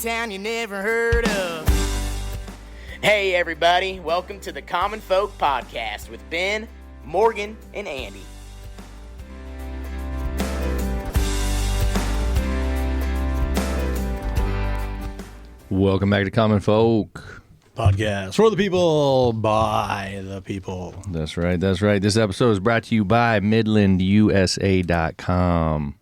town you never heard of. Hey everybody, welcome to the Common Folk Podcast with Ben, Morgan, and Andy. Welcome back to Common Folk Podcast for the people, by the people. That's right. This episode is brought to you by MidlandUSA.com.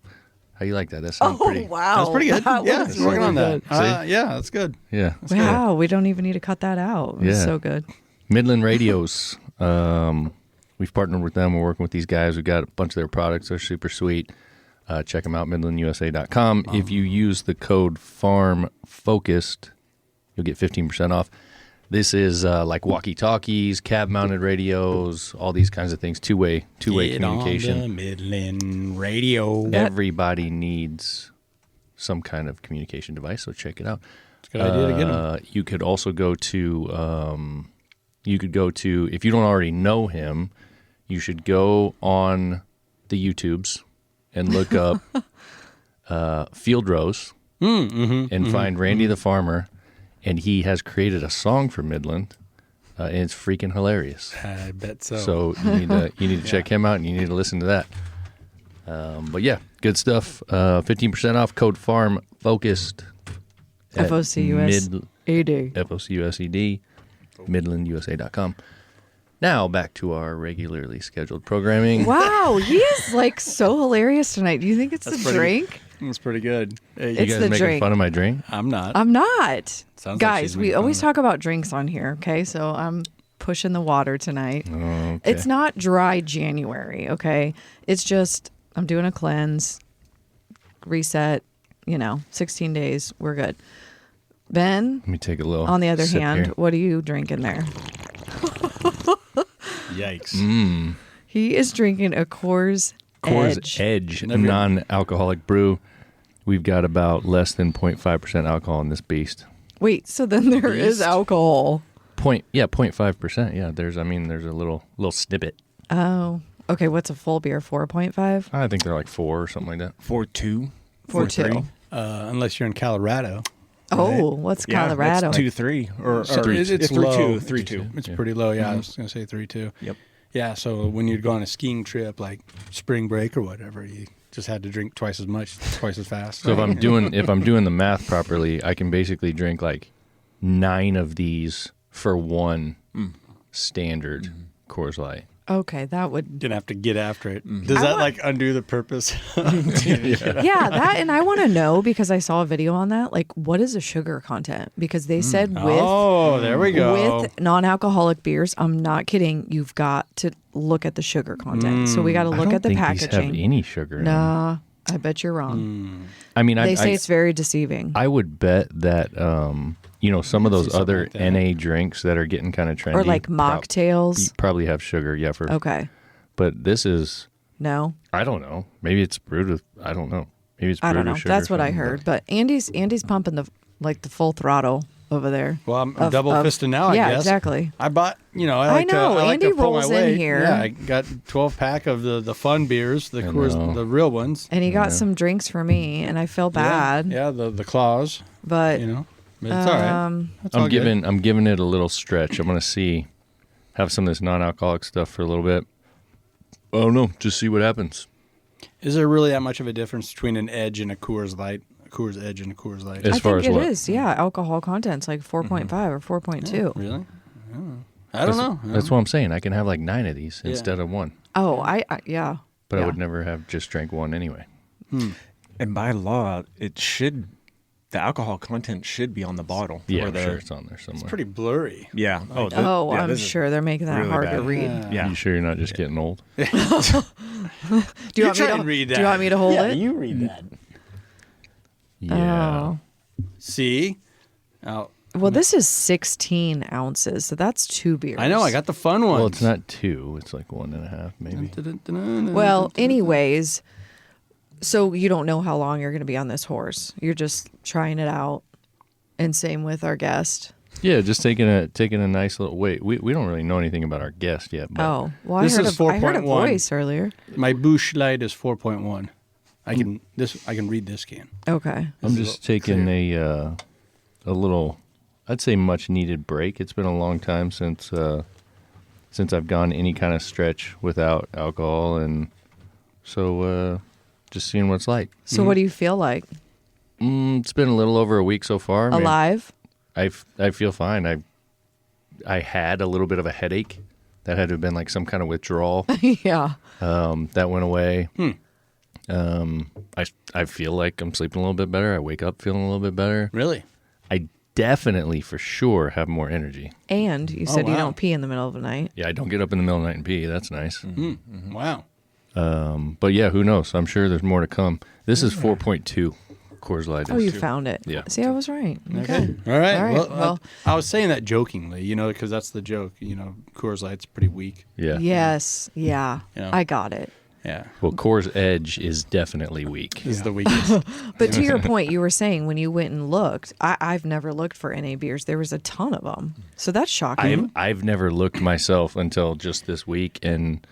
How you like that? That sounds pretty. Wow. That's pretty good. Yeah, was working on really that. Yeah, that's good. Yeah. Wow, we don't even need to cut that out. It was Yeah. so good. Midland Radios. We've partnered with them. We're working with these guys. We've got a bunch of their products. They're super sweet. Check them out, MidlandUSA.com. If you use the code FARMFOCUSED, you'll get 15% off. This is like walkie-talkies, cab-mounted radios, all these kinds of things. Two-way communication. On the Midland Radio. Everybody needs some kind of communication device, so check it out. It's a good idea to get them. You could also go to, if you don't already know him, you should go on the YouTubes and look up Field Rose and find Randy the Farmer, and he has created a song for Midland, and it's freaking hilarious. I bet so. So you need to check him out, and you need to listen to that. But yeah, good stuff. 15% off. Code FARM FOCUSED. at FOCUSED. FOCUSED. MidlandUSA.com. Now back to our regularly scheduled programming. Wow, he is like so hilarious tonight. Do you think it's the drink? That's pretty good. Hey, You It's guys the making drink. fun of my drink? I'm not. I'm not. Sounds like Guys, she's we making always fun talk about drinks on here, okay? So I'm pushing the water tonight. Okay. It's not dry January, okay? It's just I'm doing a cleanse, reset, 16 days. We're good. Ben, Let me take a little. on the other sip hand, here. what are you drinking there? Yikes. He is drinking a Coors Edge Never- non-alcoholic brew. We've got about less than 0.5% alcohol in this beast. Wait, so then there is Beast? alcohol. 0.5%. Yeah, there's a little snippet. Oh, okay. What's a full beer? 4.5? I think they're like 4 or something like that. 4.2. 4.2. Unless you're in Colorado. Oh, what's Colorado? That's 2.3 or It's 3.2. 3.2. 3.2. It's pretty low. Yeah, I was going to say 3.2. Yep. Yeah, so when you'd go on a skiing trip, like spring break or whatever, you just had to drink twice as much, twice as fast. So if I'm doing the math properly, I can basically drink like 9 of these for one standard Coors Light. Okay, that would. Didn't have to get after it. Does that like undo the purpose? Yeah, that, and I want to know because I saw a video on that. Like, what is the sugar content? Because they said Oh, there we go. with non-alcoholic beers, I'm not kidding. You've got to look at the sugar content. So we got to I look don't at the think packaging. these have any sugar in them. Nah, I bet you're wrong. I mean, They say it's very deceiving. I would bet that some of those something other like that. NA drinks that are getting kind of trendy or like mocktails. probably have sugar. Yeah, Okay, but this is, no, I don't know. Maybe it's brewed with, I don't know. Maybe it's brewed I don't know. with sugar. That's what I or something, heard. But Andy's pumping the full throttle over there. Well, I'm Of- double fisted now, I yeah, guess. exactly. I bought, I I like know, to, I like Andy to pull rolls my in weight. here. Yeah, I got 12-pack of the fun beers, the I Coors, know. the real ones. And he got some drinks for me, and I feel bad. Yeah, the claws, But But it's all right. That's all I'm giving it a little stretch. I'm gonna have some of this non-alcoholic stuff for a little bit. I don't know. Just see what happens. Is there really that much of a difference between an Edge and a Coors Light? A Coors Edge and a Coors Light? As I far think as it what? is. Yeah, alcohol content's like 4.5 or 4.2. Really? I don't know. That's what I'm saying. I can have like 9 of these instead of 1. Oh, yeah. But I Yeah. would never have just drank 1 anyway. And by law, the alcohol content should be on the bottle. Yeah, Or I'm the, sure it's on there somewhere. It's pretty blurry. Yeah. Oh, yeah, I'm this is sure they're making that really hard to bad. read. Yeah. You sure you're not just getting old? Do you want me try to and read Do you want that. me to hold it? you read that. Yeah. Oh. See? Now, Well, this is 16 ounces, so that's 2 beers. I know, I got the fun ones. Well, it's not 2. It's like 1.5 maybe. Well, anyways, so you don't know how long you're going to be on this horse. You're just trying it out. And same with our guest. Yeah, just taking a nice little wait. We don't really know anything about our guest yet. But Oh, well, This is I heard a 4.1. voice earlier. My Busch Light is 4.1. I can read this can. Okay. I'm just taking a little, I'd say, much needed break. It's been a long time since I've gone any kind of stretch without alcohol, and so just seeing what it's like. So what do you feel like? It's been a little over a week so far. Man, Alive? I feel fine. I had a little bit of a headache. That had to have been like some kind of withdrawal. Yeah. That went away. I feel like I'm sleeping a little bit better. I wake up feeling a little bit better. Really? I definitely, for sure, have more energy. And you said you wow. don't pee in the middle of the night. Yeah, I don't get up in the middle of the night and pee. That's nice. Wow. But yeah, who knows? I'm sure there's more to come. This is 4.2 Coors Light. Oh, you found it. Yeah. See, I was right. Okay. All right. All right, Well, well- I was saying that jokingly, because that's the joke. Coors Light's pretty weak. Yeah. Yes. Yeah. Yeah. I got it. Yeah. Well, Coors Edge is definitely weak. This is the weakest. But to your point, you were saying when you went and looked, I've never looked for NA beers. There was a ton of them. So that's shocking. I've never looked myself until just this week, and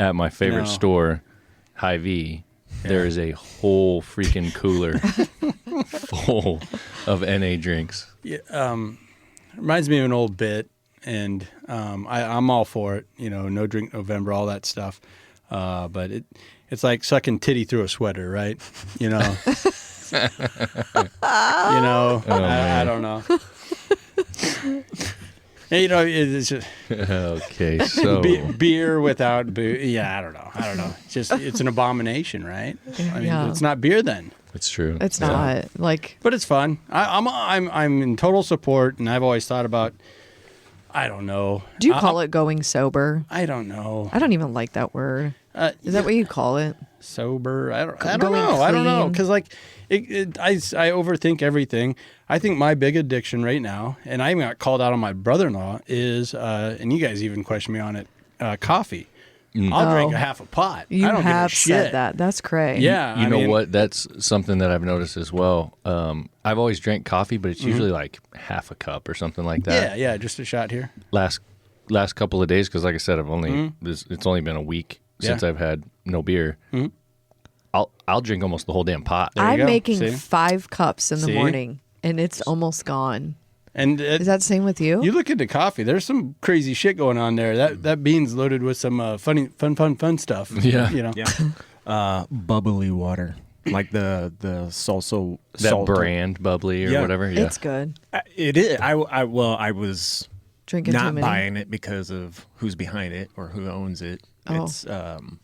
at my favorite No. store, Hy-Vee, there is a whole freaking cooler full of NA drinks. Reminds me of an old bit, and I'm all for it. No drink November, all that stuff. But it's like sucking titty through a sweater, right? I don't know. And, it's just Okay, so beer without boo. Yeah, I don't know. It's an abomination, right? I mean, Yeah. it's not beer then. it's true. It's Yeah. not like But it's fun. I'm in total support, and I've always thought about. I don't know. do you call it going sober? I don't know. I don't even like that word. Is that what you call it? Sober? I don't Going know. I don't know clean. because I overthink everything. I think my big addiction right now, and I even got called out on my brother-in-law, is and you guys even question me on it. Coffee. I'll drink Oh. a half a pot. You I don't have give a shit. said that. That's cray. Yeah. You I know mean, what? That's something that I've noticed as well. It's always drank coffee, but it's usually like half a cup or something like that. Yeah. Just a shot here. Last couple of days, because like I said, I've only it's only been a week since Yeah. I've had no beer. I'll drink almost the whole damn pot. you I'm go. making See? 5 cups in the See? morning, and it's almost gone. And Is that the same with you? you look into coffee. There's some crazy shit going on there. That bean's loaded with some fun stuff. Yeah. Yeah. Bubbly water, like the salsa That salt. brand bubbly or Yeah. whatever. Yeah. It's good. It is. I was Drinking too not many. buying it because of who's behind it or who owns it. Oh. It's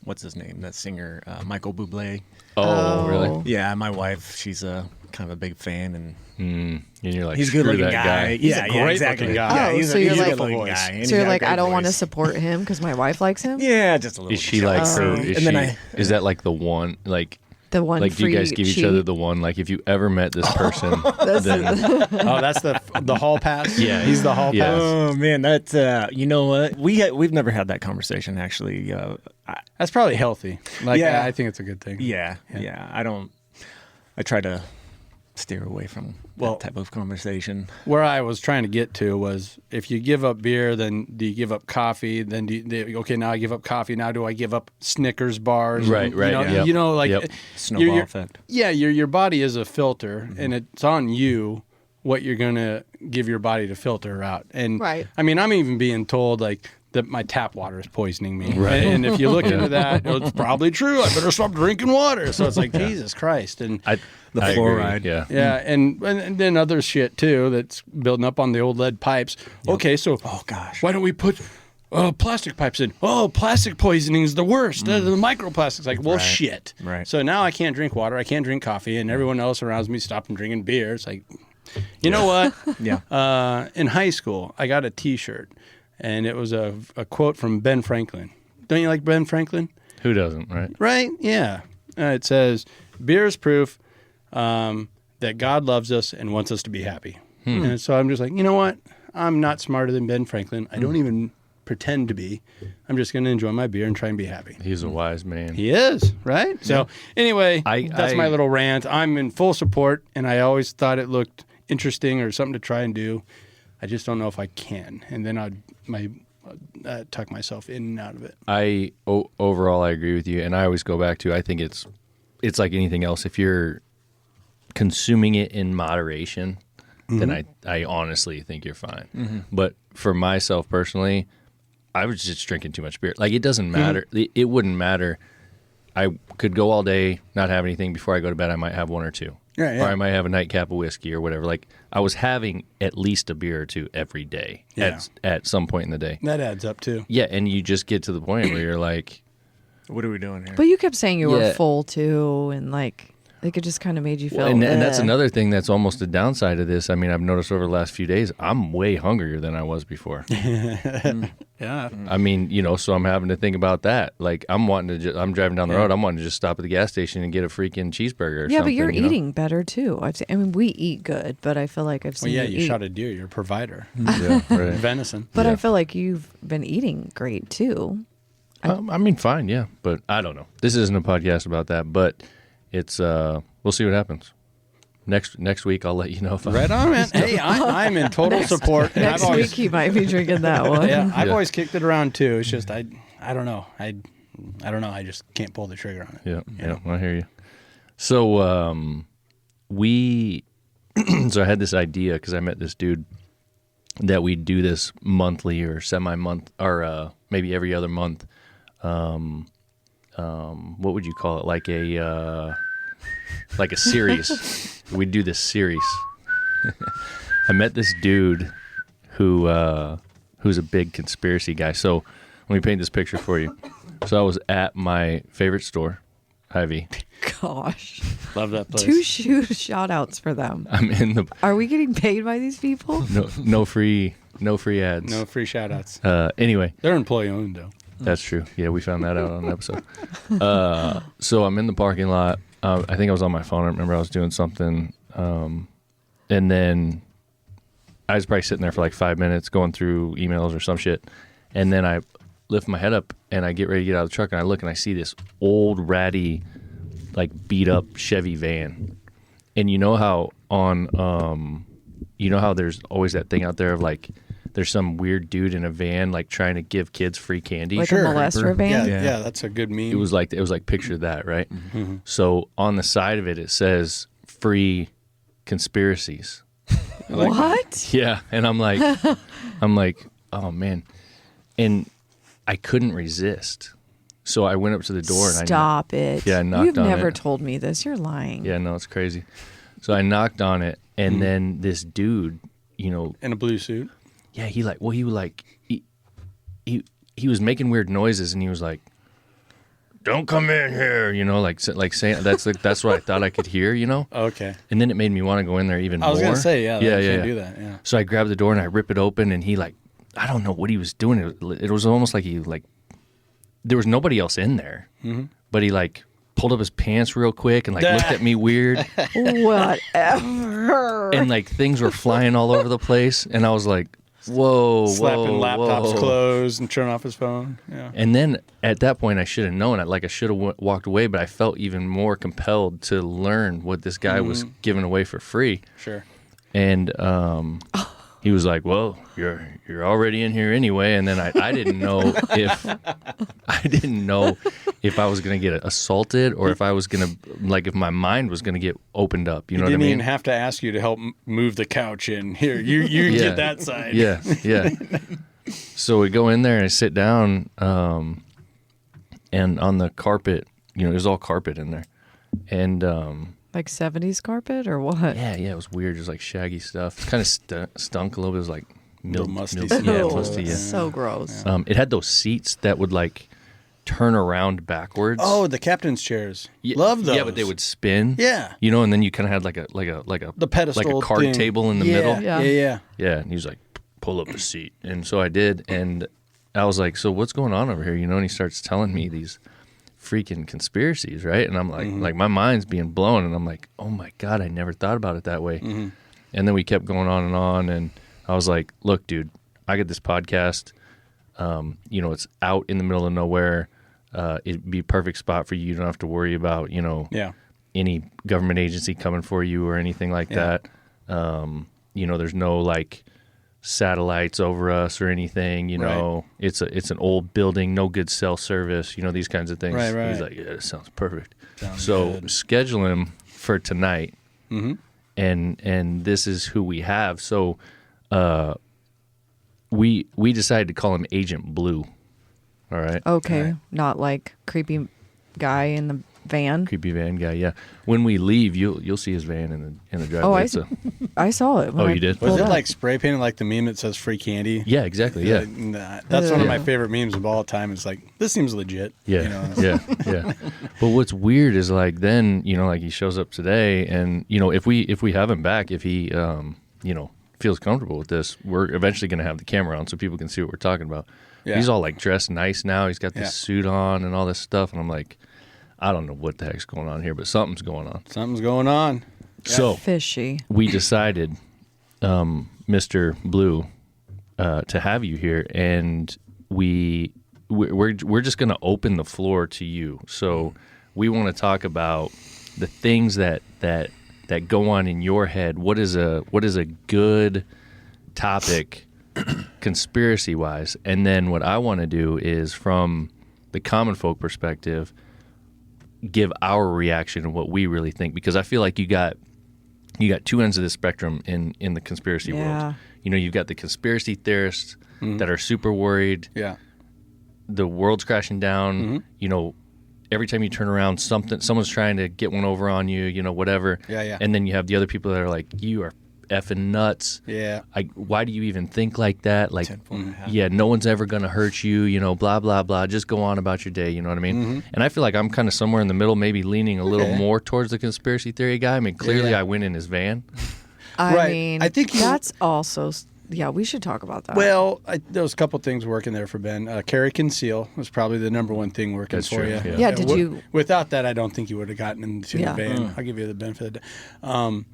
what's his name? That singer, Michael Bublé. Oh, really? Oh. Yeah, my wife, she's a kind of a big fan, and And you're like, he's a screw good looking that guy. He's Yeah, a yeah, great exactly. looking guy. Yeah, Oh, he's so a, you're he's a like- good looking guy. and So you're he's got a like, great I don't want to voice. support him because my wife likes him? Yeah, just a little. Is she like her? Oh. Is And she? then Is that like the one? Like The one Like, do free you guys give each cheat? other the one? Like, if you ever met this person, then Oh, that's the hall pass. Yeah. He's the hall Yeah. pass. Oh man, that's you know what? We've never had that conversation actually. That's probably healthy. Like, Yeah. I think it's a good thing. Yeah. I try to steer away from that type of conversation. Where I was trying to get to was, if you give up beer, then do you give up coffee? Then okay, now I give up coffee. Now do I give up Snickers bars? Right, right, yep. Like Yep. Snowball effect. Yeah, your body is a filter, and it's on you what you're gonna give your body to filter out. And Right. I mean, I'm even being told like that my tap water is poisoning me. Right. And if you look into that, it's probably true. I better stop drinking water. So it's like, Jesus Christ. And The I agree, fluoride. Yeah. yeah, and then other shit too that's building up on the old lead pipes. Okay, so Oh gosh. why don't we put plastic pipes in? Oh, plastic poisoning is the worst. The microplastics. Like, well, shit. Right. So now I can't drink water. I can't drink coffee, and everyone else around me stopped drinking beer. It's like, you know what? Yeah. In high school, I got a T-shirt, and it was a quote from Ben Franklin. Don't you like Ben Franklin? Who doesn't, right? Right? Yeah. It says, beer is proof that God loves us and wants us to be happy. And so I'm just like, you know what? I'm not smarter than Ben Franklin. I don't even pretend to be. I'm just going to enjoy my beer and try and be happy. He's a wise man. He is, right? So anyway, I- that's my little rant. I'm in full support, and I always thought it looked interesting or something to try and do. I just don't know if I can. And then I'd tuck myself in and out of it. Overall, I agree with you, and I always go back to, I think it's like anything else. If you're consuming it in moderation, then I honestly think you're fine. But for myself personally, I was just drinking too much beer. Like, it doesn't matter. It wouldn't matter. I could go all day, not have anything. Before I go to bed, I might have one or two. Yeah, yeah. Or I might have a nightcap of whiskey or whatever. Like, I was having at least a beer or two every day at some point in the day. That adds up too. Yeah, and you just get to the point where you're like, What are we doing here? But you kept saying you were Yeah. full too, and like it just kind of made you feel. and that's "Ugh." another thing that's almost a downside of this. I mean, I've noticed over the last few days, I'm way hungrier than I was before. Yeah. I mean, so I'm having to think about that. Like, I'm driving down the road. I'm wanting to just stop at the gas station and get a freaking cheeseburger or Yeah, something. but you're you know? eating better too. I mean, we eat good, but I feel like I've Well, seen yeah, you you eat. shot a deer. You're a provider. Yeah, right. Venison. But Yeah. I feel like you've been eating great too. I mean, fine, yeah, but I don't know. This isn't a podcast about that, but it's we'll see what happens. Next week, I'll let you know if I. Right on, man. Hey, I'm in total support. And Next I've always, week he might be drinking that one. yeah, I've Yeah. always kicked it around too. It's just I don't know. I don't know. I just can't pull the trigger on it. Yeah, I hear you. So we, so I had this idea because I met this dude that we do this monthly or semi-month or maybe every other month. What would you call it? Like a series. We do this series. I met this dude who's a big conspiracy guy. So let me paint this picture for you. So I was at my favorite store, Hy-Vee. Gosh, Love that place. two shout outs for them. I'm in the Are we getting paid by these people? no free ads. No free shout outs. Anyway, They're employee owned though. that's true. Yeah, we found that out on an episode. So I'm in the parking lot. I think I was on my phone. I remember I was doing something. And then I was probably sitting there for like 5 minutes going through emails or some shit. And then I lift my head up and I get ready to get out of the truck and I look and I see this old ratty, like beat up Chevy van. And you know how there's always that thing out there of like, there's some weird dude in a van like trying to give kids free candy. Like a molester van? Yeah, that's a good meme. It was like picture that, right? So on the side of it says free conspiracies. What? Yeah, and I'm like, oh man, and I couldn't resist. So I went up to the door and Stop it. Yeah, I knocked You've on never it. told me this. You're lying. Yeah, no, it's crazy. So I knocked on it, and then this dude, in a blue suit. yeah, he was making weird noises, and he was like, "Don't come in here," like saying that's what I thought I could hear, Okay. And then it made me want to go in there even more. I was gonna say, yeah, yeah, you yeah, can't yeah. do that. Yeah. So I grabbed the door and I rip it open, and he I don't know what he was doing. It was almost like there was nobody else in there, but he pulled up his pants real quick and looked at me weird, Whatever. and things were flying all over the place, and I was like, whoa, Slapping laptops whoa. closed and turning off his phone. Yeah. And then at that point, I should have known. I should have walked away, but I felt even more compelled to learn what this guy was giving away for free. Sure. And he was like, "Well, you're already in here anyway." And then I didn't know if I was gonna get assaulted or if I was gonna if my mind was gonna get opened up. You know what I Didn't mean? even have to ask you to help move the couch in. Here, you Yeah. get that side. Yeah, yeah. So we go in there and I sit down, and on the carpet, there's all carpet in there, and Like 70s carpet or what? yeah, it was weird, just shaggy stuff. It kind of stunk a little bit. It was like Little musty milk, stuff. yeah, Ew, musty. Yeah. So gross. It had those seats that would turn around backwards. Oh, the captain's chairs. Yeah, Love those. Yeah, but they would spin. Yeah. And then you kind of had like a The pedestal like a card thing. table in the Yeah, middle. Yeah. Yeah. Yeah, and he was like, "Pull up a seat," and so I did, and I was like, "So what's going on over here?" And he starts telling me these freaking conspiracies, right? And I'm like my mind's being blown, and I'm like, "Oh my god, I never thought about it that way." And then we kept going on, and I was like, "Look, dude, I got this podcast. It's out in the middle of nowhere. It'd be a perfect spot for you. You don't have to worry about, Yeah. any government agency coming for you or anything like Yeah. that. There's no satellites over us or anything. Right. It's an old building, no good cell service. These kinds of things. Right, right. He's like, "Yeah, this sounds perfect." Sounds so good. schedule him for tonight, and this is who we have. So we decided to call him Agent Blue. All right. Okay, not like creepy guy in the van. Creepy van guy, yeah. When we leave, you'll see his van in the driveway. Oh, so. I saw it. When Oh, I you did? Was pulled it up. like spray painted like the meme that says free candy? Yeah, exactly. Yeah. That's one of my Yeah. favorite memes of all time. It's like, this seems legit. Yeah, You know? yeah. But what's weird is like then like he shows up today, and if we have him back, if he feels comfortable with this, we're eventually going to have the camera on so people can see what we're talking about. Yeah. He's all like dressed nice now. He's got this Yeah. suit on and all this stuff, and I'm like, I don't know what the heck's going on here, but something's going on. Something's going on. So Fishy. we decided, Mr. Blue, to have you here, and we're just going to open the floor to you. So we want to talk about the things that go on in your head. What is a good topic, conspiracy wise, and then what I want to do is from the common folk perspective, give our reaction and what we really think, because I feel like you got two ends of the spectrum in the conspiracy Yeah. world. You've got the conspiracy theorists that are super worried Yeah. the world's crashing down. Every time you turn around, someone's trying to get one over on you. Whatever. Yeah. And then you have the other people that are like, you are effing nuts. Yeah. Why do you even think like that? Like, Tenfold hat. yeah, no one's ever going to hurt you, blah, blah, blah. Just go on about your day, you know what I mean? And I feel like I'm kind of somewhere in the middle, maybe leaning a little Okay. more towards the conspiracy theory guy. I mean, clearly Yeah. I went in his van. I Right. mean, I think you- that's also. Yeah, we should talk about that. Well, there was a couple things working there for Ben. Carry conceal was probably the number one thing working That's for true, you. yeah. Yeah, did you- Without that, I don't think you would have gotten into Yeah. the van. I'll give you the benefit of the doubt.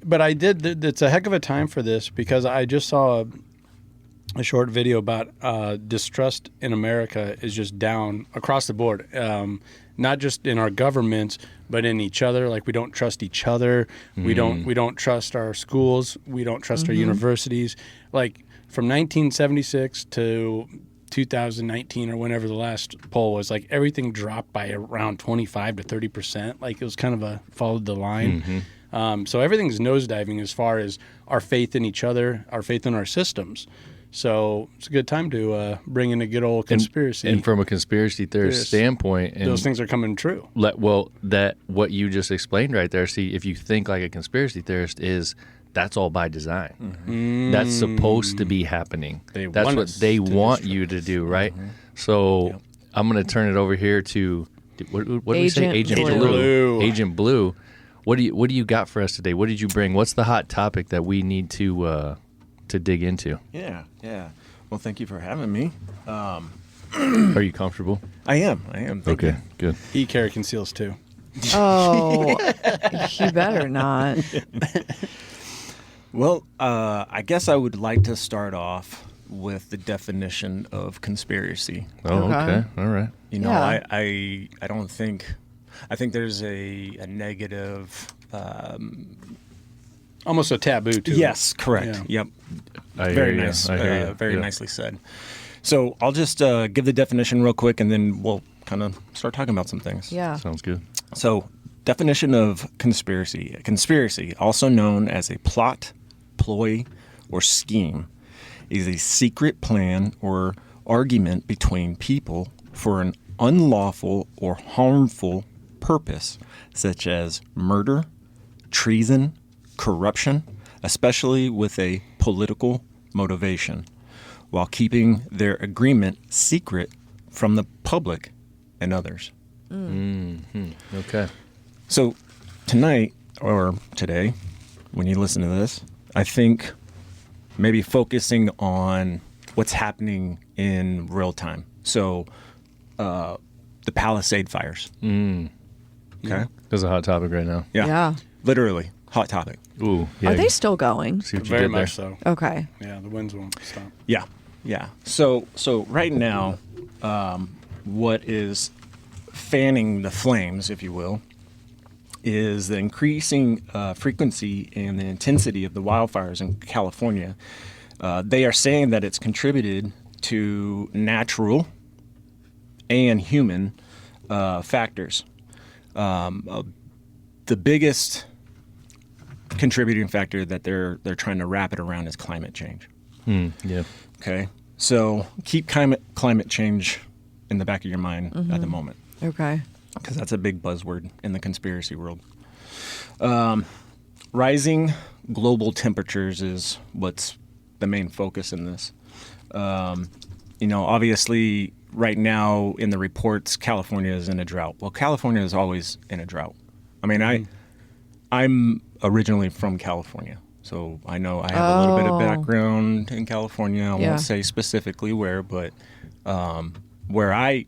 But I did. It's a heck of a time for this because I just saw a short video about distrust in America is just down across the board. Not just in our governments, but in each other. Like we don't trust each other. We don't trust our schools. We don't trust our universities. Like from 1976 to 2019 or whenever the last poll was, like everything dropped by around 25 to 30%. Like it was kind of followed the line. So everything's nosediving as far as our faith in each other, our faith in our systems. So it's a good time to bring in a good old conspiracy. And from a conspiracy theorist Yes. standpoint, and those things are coming true. that what you just explained right there. See, if you think like a conspiracy theorist that's all by design. That's supposed to be happening. They That's want what us they to want destroy you to do, right? So I'm going to turn it over here to what did we say? Agent Blue. Agent Blue. What do you got for us today? What did you bring? What's the hot topic that we need to dig into? Yeah. Well, thank you for having me. Are you comfortable? I am. Thank Okay, you. good. He carry conceals too. oh, he better not. Well, I guess I would like to start off with the definition of conspiracy. Oh, Okay. okay. All right. Yeah. I don't think. I think there's a negative. Almost a taboo too. Yes, correct. Yeah. Yep. I Very hear you. nice. I hear you. Very Yeah. nicely said. So I'll just give the definition real quick, and then we'll kind of start talking about some things. Yeah. Sounds good. So, definition of conspiracy. Conspiracy, also known as a plot, ploy, or scheme, is a secret plan or argument between people for an unlawful or harmful purpose, such as murder, treason, corruption, especially with a political motivation, while keeping their agreement secret from the public and others. Okay. So tonight or today, when you listen to this, I think maybe focusing on what's happening in real time. So the Palisade fires. Okay. That's a hot topic right now. Yeah. Literally hot topic. Ooh. Yeah. Are they still going? See what you Very did there. much so. Okay. Yeah, the winds won't stop. Yeah. So right now, what is fanning the flames, if you will, is the increasing frequency and the intensity of the wildfires in California. They are saying that it's contributed to natural and human factors. The biggest contributing factor that they're trying to wrap it around is climate change. Yeah. Okay, so keep climate change in the back of your mind at the moment, Okay. because that's a big buzzword in the conspiracy world. Rising global temperatures is what's the main focus in this. Obviously, right now in the reports, California is in a drought. Well, California is always in a drought. I mean, I'm originally from California, so I know I have a little bit of background in California. I Yeah. won't say specifically where, but where I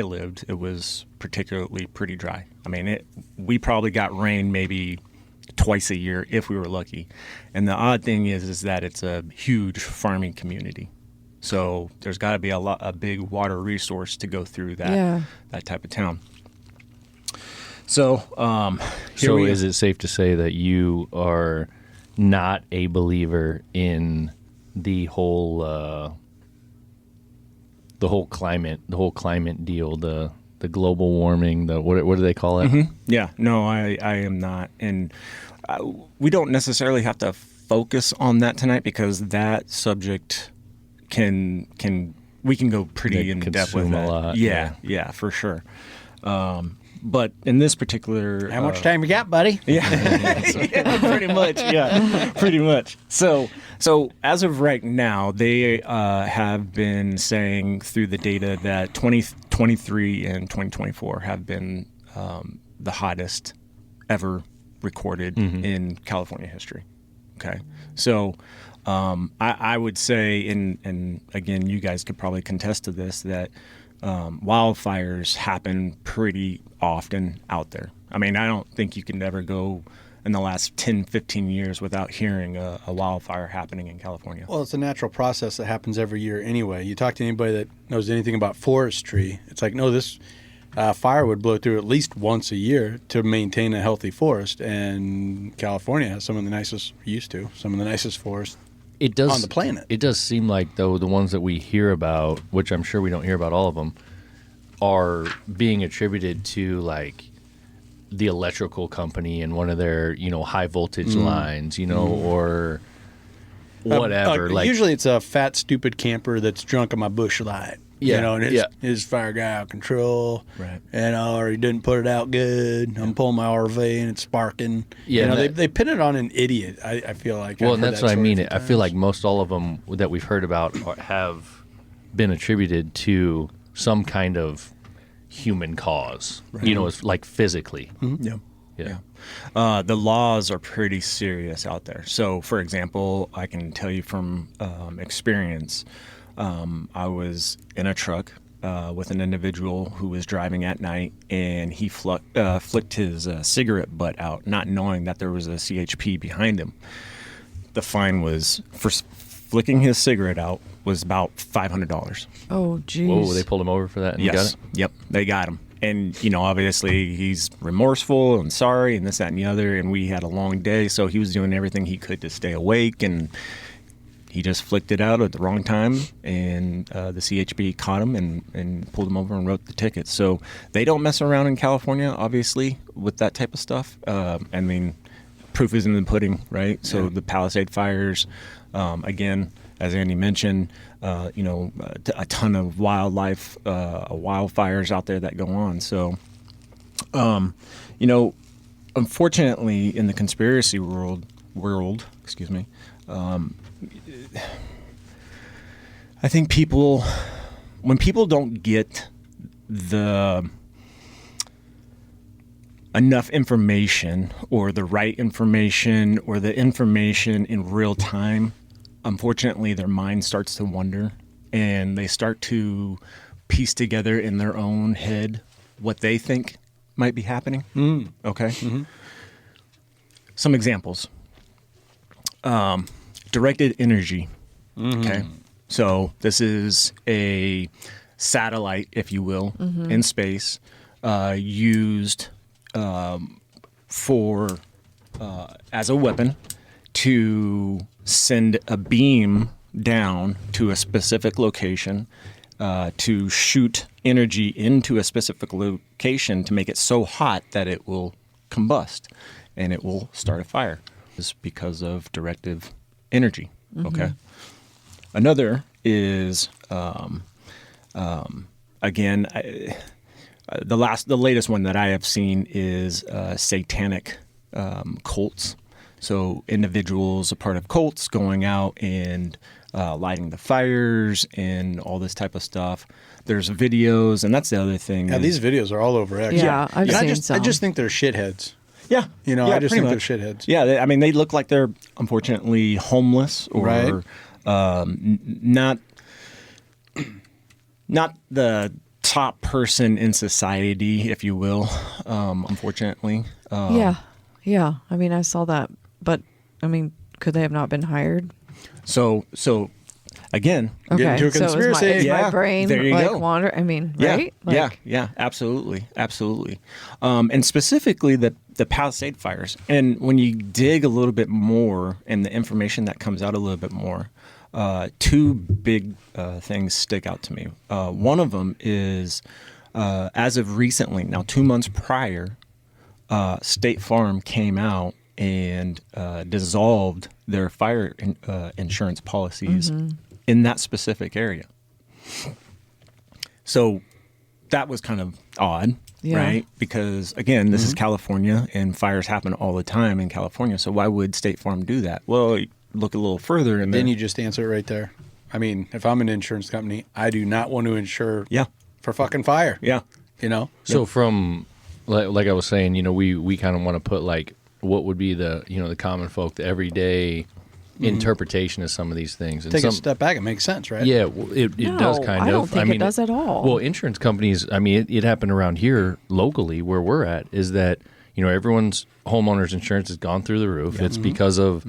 lived, it was particularly pretty dry. I mean, we probably got rain maybe twice a year if we were lucky. And the odd thing is that it's a huge farming community. So there's got to be a big water resource to go through that type of town. So So is it safe to say that you are not a believer in the whole climate deal, the global warming, the what do they call it? Mm-hmm. Yeah, no, I am not, and we don't necessarily have to focus on that tonight because that subject we can go pretty in depth with consume that. a lot, Yeah, for sure. But in this particular, How much time you got, buddy? yeah, pretty much. Yeah, pretty much. So as of right now, they have been saying through the data that 2023 and 2024 have been the hottest ever recorded in California history. Okay, so I would say, and again, you guys could probably contest to this, that wildfires happen pretty often out there. I mean, I don't think you can ever go in the last 10, 15 years without hearing a wildfire happening in California. Well, it's a natural process that happens every year anyway. You talk to anybody that knows anything about forestry, it's like, no, this fire would blow through at least once a year to maintain a healthy forest. And California has some of the nicest forests on the planet. It does seem like, though, the ones that we hear about, which I'm sure we don't hear about all of them, are being attributed to like the electrical company and one of their, high voltage lines, or whatever. Usually it's a fat, stupid camper that's drunk on my Busch Light. Yeah, And his fire guy out of control. Right. Or he didn't put it out good. I'm pulling my RV and it's sparking. Yeah, they pin it on an idiot, I feel like. Well, I've and heard that's that what I story a mean. few I feel times. like most all of them that we've heard about have been attributed to some kind of human cause. It's like physically. Yeah. Yeah. The laws are pretty serious out there. So, for example, I can tell you from experience, I was in a truck with an individual who was driving at night, and he flicked his cigarette butt out, not knowing that there was a CHP behind him. The fine was for flicking his cigarette out was about $500. Oh, geez. Whoa, they pulled him over for that and you got it? Yep, they got him. And, obviously he's remorseful and sorry and this, that, and the other. And we had a long day, so he was doing everything he could to stay awake. And he just flicked it out at the wrong time. And the CHP caught him and pulled him over and wrote the ticket. So they don't mess around in California, obviously, with that type of stuff. I mean, proof is in the pudding, right? So the Palisade fires, again, as Andy mentioned, a ton of wildlife, wildfires out there that go on. So, unfortunately, in the conspiracy world, I think when people don't get enough information or the right information or the information in real time, unfortunately, their mind starts to wander and they start to piece together in their own head what they think might be happening. Okay. Mm-hmm. Some examples. Directed energy. Okay. So this is a satellite, if you will, in space, used for as a weapon to send a beam down to a specific location to shoot energy into a specific location to make it so hot that it will combust and it will start a fire. is because of directive energy. Okay. Another is again, the latest one that I have seen is satanic cults. So individuals, a part of cults, going out and lighting the fires and all this type of stuff. There's videos, and that's the other thing. Yeah, these videos are all over X. Yeah, I've And seen I just some. think they're shitheads. Yeah, You know, yeah, I just pretty think much. they're shitheads. Yeah, I mean, they look like they're unfortunately homeless or Right. not the top person in society, if you will. Unfortunately, Yeah. I mean, I saw that, but I mean, could they have not been hired? So again, Okay, into a so is conspiracy. my Yeah, brain there you like go. wander? I mean, yeah, right? Like, yeah, absolutely. And specifically the Palisade fires. And when you dig a little bit more and the information that comes out a little bit more, two big things stick out to me. One of them is, as of recently, now 2 months prior, State Farm came out and dissolved their fire insurance policies in that specific area. So that was kind of odd, Yeah. right? Because again, this is California and fires happen all the time in California. So why would State Farm do that? Well, you look a little further and Then you just answer it right there. I mean, if I'm an insurance company, I do not want to insure Yeah. for fucking fire. Yeah. You know? So from like I was saying, you know, we kind of want to put like what would be the, you know, the common folk, the everyday interpretation of some of these things. And Take a some, step back. It makes sense, right? Yeah, it does No, kind I of. don't think it does at all. Well, insurance companies, I mean, it happened around here locally where we're at, is that, you know, everyone's homeowner's insurance has gone through the roof. It's because of,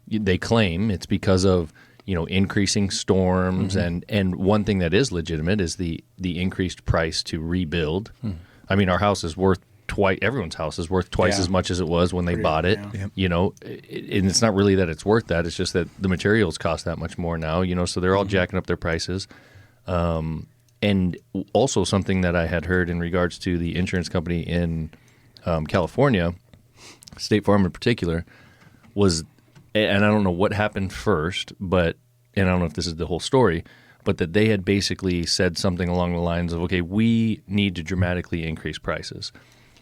they claim it's because of, you know, increasing storms. And one thing that is legitimate is the increased price to rebuild. I mean, our house is worth everyone's house is worth twice Yeah. as much as it was when they bought it. yeah. You know, and it's not really that it's worth that. It's just that the materials cost that much more now, you know, so they're all jacking up their prices. And also something that I had heard in regards to the insurance company in California, State Farm in particular, was, and I don't know what happened first, but, and I don't know if this is the whole story, but that they had basically said something along the lines of, okay, we need to dramatically increase prices.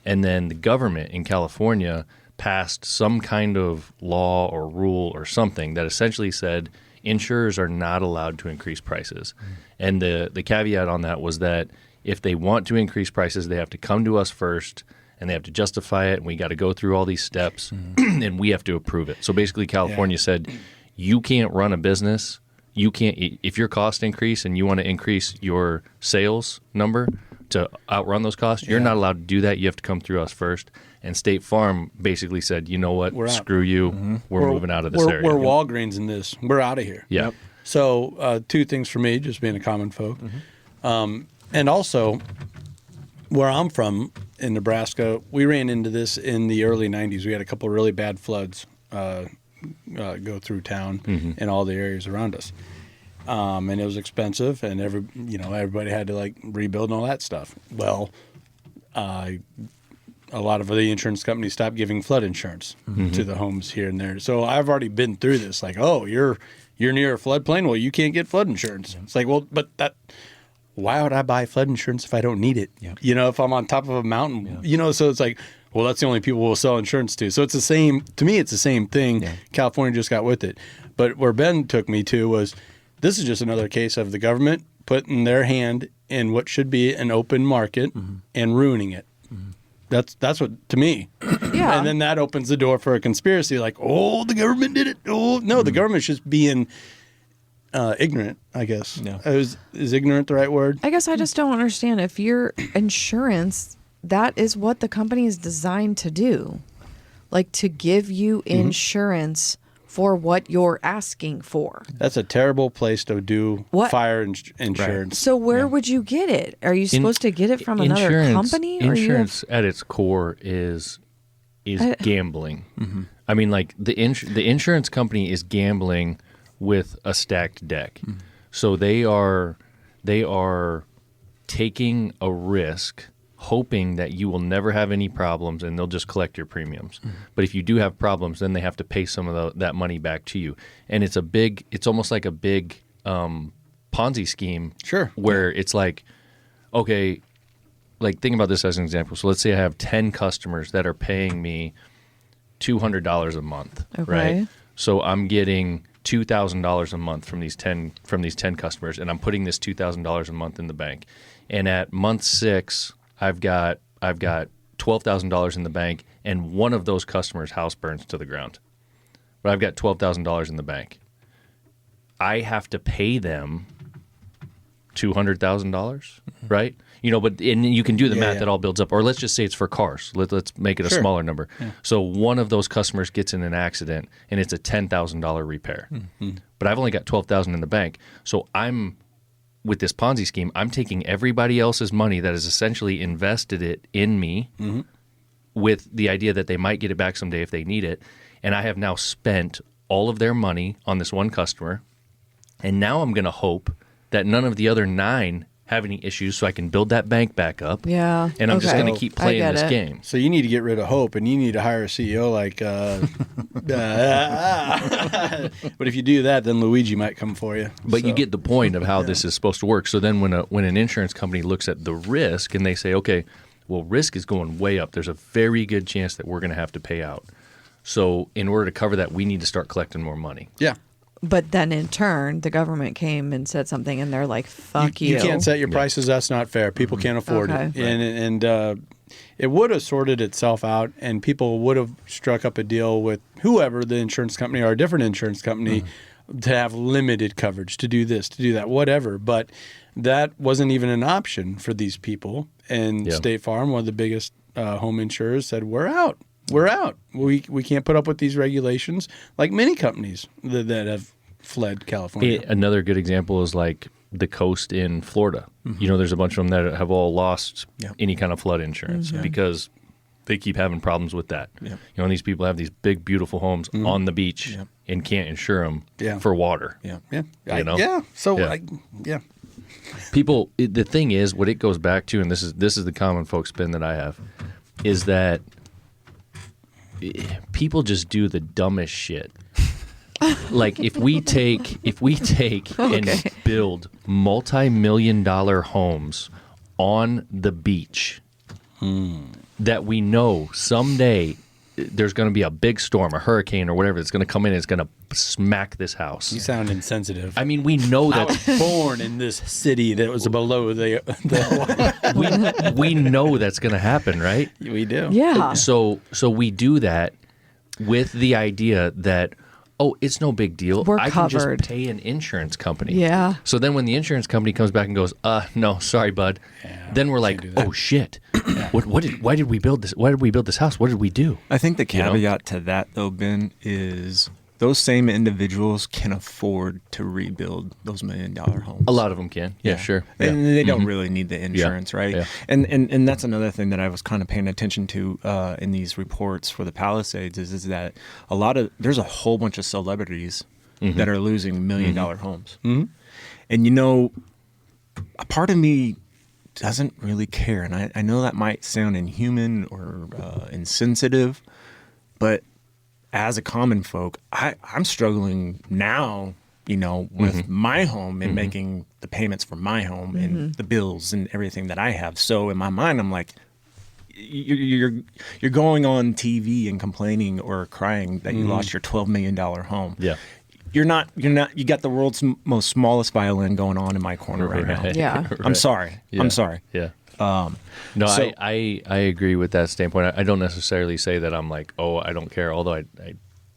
And then the government in California passed some kind of law or rule or something that essentially said insurers are not allowed to increase prices. And the caveat on that was that if they want to increase prices, they have to come to us first and they have to justify it. And we got to go through all these steps and we have to approve it. So basically California said, you can't run a business. You can't, if your cost increase and you want to increase your sales number to outrun those costs, you're not allowed to do that. You have to come through us first. And State Farm basically said, you know what, We're out. screw you. We're moving out of this area. We're Walgreens in this. We're out of here. Yeah. So two things for me, just being a common folk. And also, where I'm from in Nebraska, we ran into this in the early 90s. We had a couple of really bad floods go through town and all the areas around us. And it was expensive, and everybody had to like rebuild and all that stuff. Well, a lot of the insurance companies stopped giving flood insurance to the homes here and there. So I've already been through this. Like, oh, you're near a floodplain. Well, you can't get flood insurance. It's like, well, but why would I buy flood insurance if I don't need it? Yeah. You know, if I'm on top of a mountain, you know, so it's like, well, that's the only people we'll sell insurance to. So it's the same, to me, it's the same thing. Yeah. California just got with it. But where Ben took me to was, this is just another case of the government putting their hand in what should be an open market and ruining it. That's what, to me. Yeah. And then that opens the door for a conspiracy like, oh, the government did it. Oh, no, the government's just being ignorant, I guess. Yeah. Is ignorant the right word? I guess I just don't understand. If your insurance, that is what the company is designed to do. Like to give you insurance for what you're asking for. That's a terrible place to do What? fire insurance. So where would you get it? Are you supposed to get it from another company? Or Insurance at its core is gambling. I mean, like the insurance company is gambling with a stacked deck. So they are taking a risk, hoping that you will never have any problems and they'll just collect your premiums. But if you do have problems, then they have to pay some of that money back to you. And it's almost like a big Ponzi scheme. Sure. Where it's like, okay, like think about this as an example. So let's say I have 10 customers that are paying me $200 a month, Okay. right? So I'm getting $2,000 a month from these 10 customers, and I'm putting this $2,000 a month in the bank. And at month 6, I've got $12,000 in the bank, and one of those customers' house burns to the ground. But I've got $12,000 in the bank. I have to pay them $200,000, right? But and you can do the math. yeah. That all builds up. Or let's just say it's for cars. Let's make it a Sure. smaller number. So one of those customers gets in an accident, and it's a $10,000 repair. But I've only got $12,000 in the bank. So I'm with this Ponzi scheme. I'm taking everybody else's money that has essentially invested it in me, with the idea that they might get it back someday if they need it. And I have now spent all of their money on this one customer. And now I'm going to hope that none of the other 9 have any issues so I can build that bank back up. Yeah. And I'm just Okay. going to keep I playing get this it. game. So you need to get rid of hope, and you need to hire a CEO like. But if you do that, then Luigi might come for you. But you So- get the point of how this is supposed to work. So then when an insurance company looks at the risk and they say, okay, well, risk is going way up. There's a very good chance that we're going to have to pay out. So in order to cover that, we need to start collecting more money. Yeah. But then in turn, the government came and said something, and they're like, "Fuck you." You can't set your prices. That's not fair. People can't afford Okay. it. And it would have sorted itself out, and people would have struck up a deal with whoever, the insurance company or a different insurance company, to have limited coverage, to do this, to do that, whatever. But that wasn't even an option for these people. And Yeah. State Farm, one of the biggest home insurers, said, "We're out. We're out. We can't put up with these regulations," like many companies that have fled California. Another good example is like the coast in Florida. There's a bunch of them that have all lost any kind of flood insurance because they keep having problems with that. Yeah. And these people have these big, beautiful homes on the beach and can't insure them Yeah. for water. Yeah. yeah. know? So, Yeah. People, the thing is, what it goes back to, and this is the common folk spin that I have, is that people just do the dumbest shit. Like if we take and build multi-million-dollar homes on the beach that we know someday there's going to be a big storm, a hurricane or whatever that's going to come in and it's going to smack this house. You sound insensitive. I mean, we know I that was born in this city that was below the we know that's going to happen, right? we do. Yeah. So we do that with the idea that, oh, it's no big deal. We're I can covered. just pay an insurance company. Yeah. So then when the insurance company comes back and goes, no, sorry, bud. Then we're like, oh shit. Why did we build this? Why did we build this house? What did we do? I think the You know? caveat to that, though, Ben, is those same individuals can afford to rebuild those $1 million homes. A lot of them can. Yeah, sure. And they don't really need the insurance, right? Yeah. And that's another thing that I was kind of paying attention to in these reports for the Palisades is that there's a whole bunch of celebrities that are losing $1 million homes. Mm-hmm. And a part of me doesn't really care. And I know that might sound inhuman or insensitive, but as a common folk, I'm struggling now, with my home and making the payments for my home and the bills and everything that I have. So in my mind, I'm like, you're going on TV and complaining or crying that you lost your $12 million home. Yeah. You're not, you got the world's most smallest violin going on in my corner right now. Yeah. I'm sorry. Yeah. I'm sorry. Yeah. So- I agree with that standpoint. I don't necessarily say that I'm like, oh, I don't care, although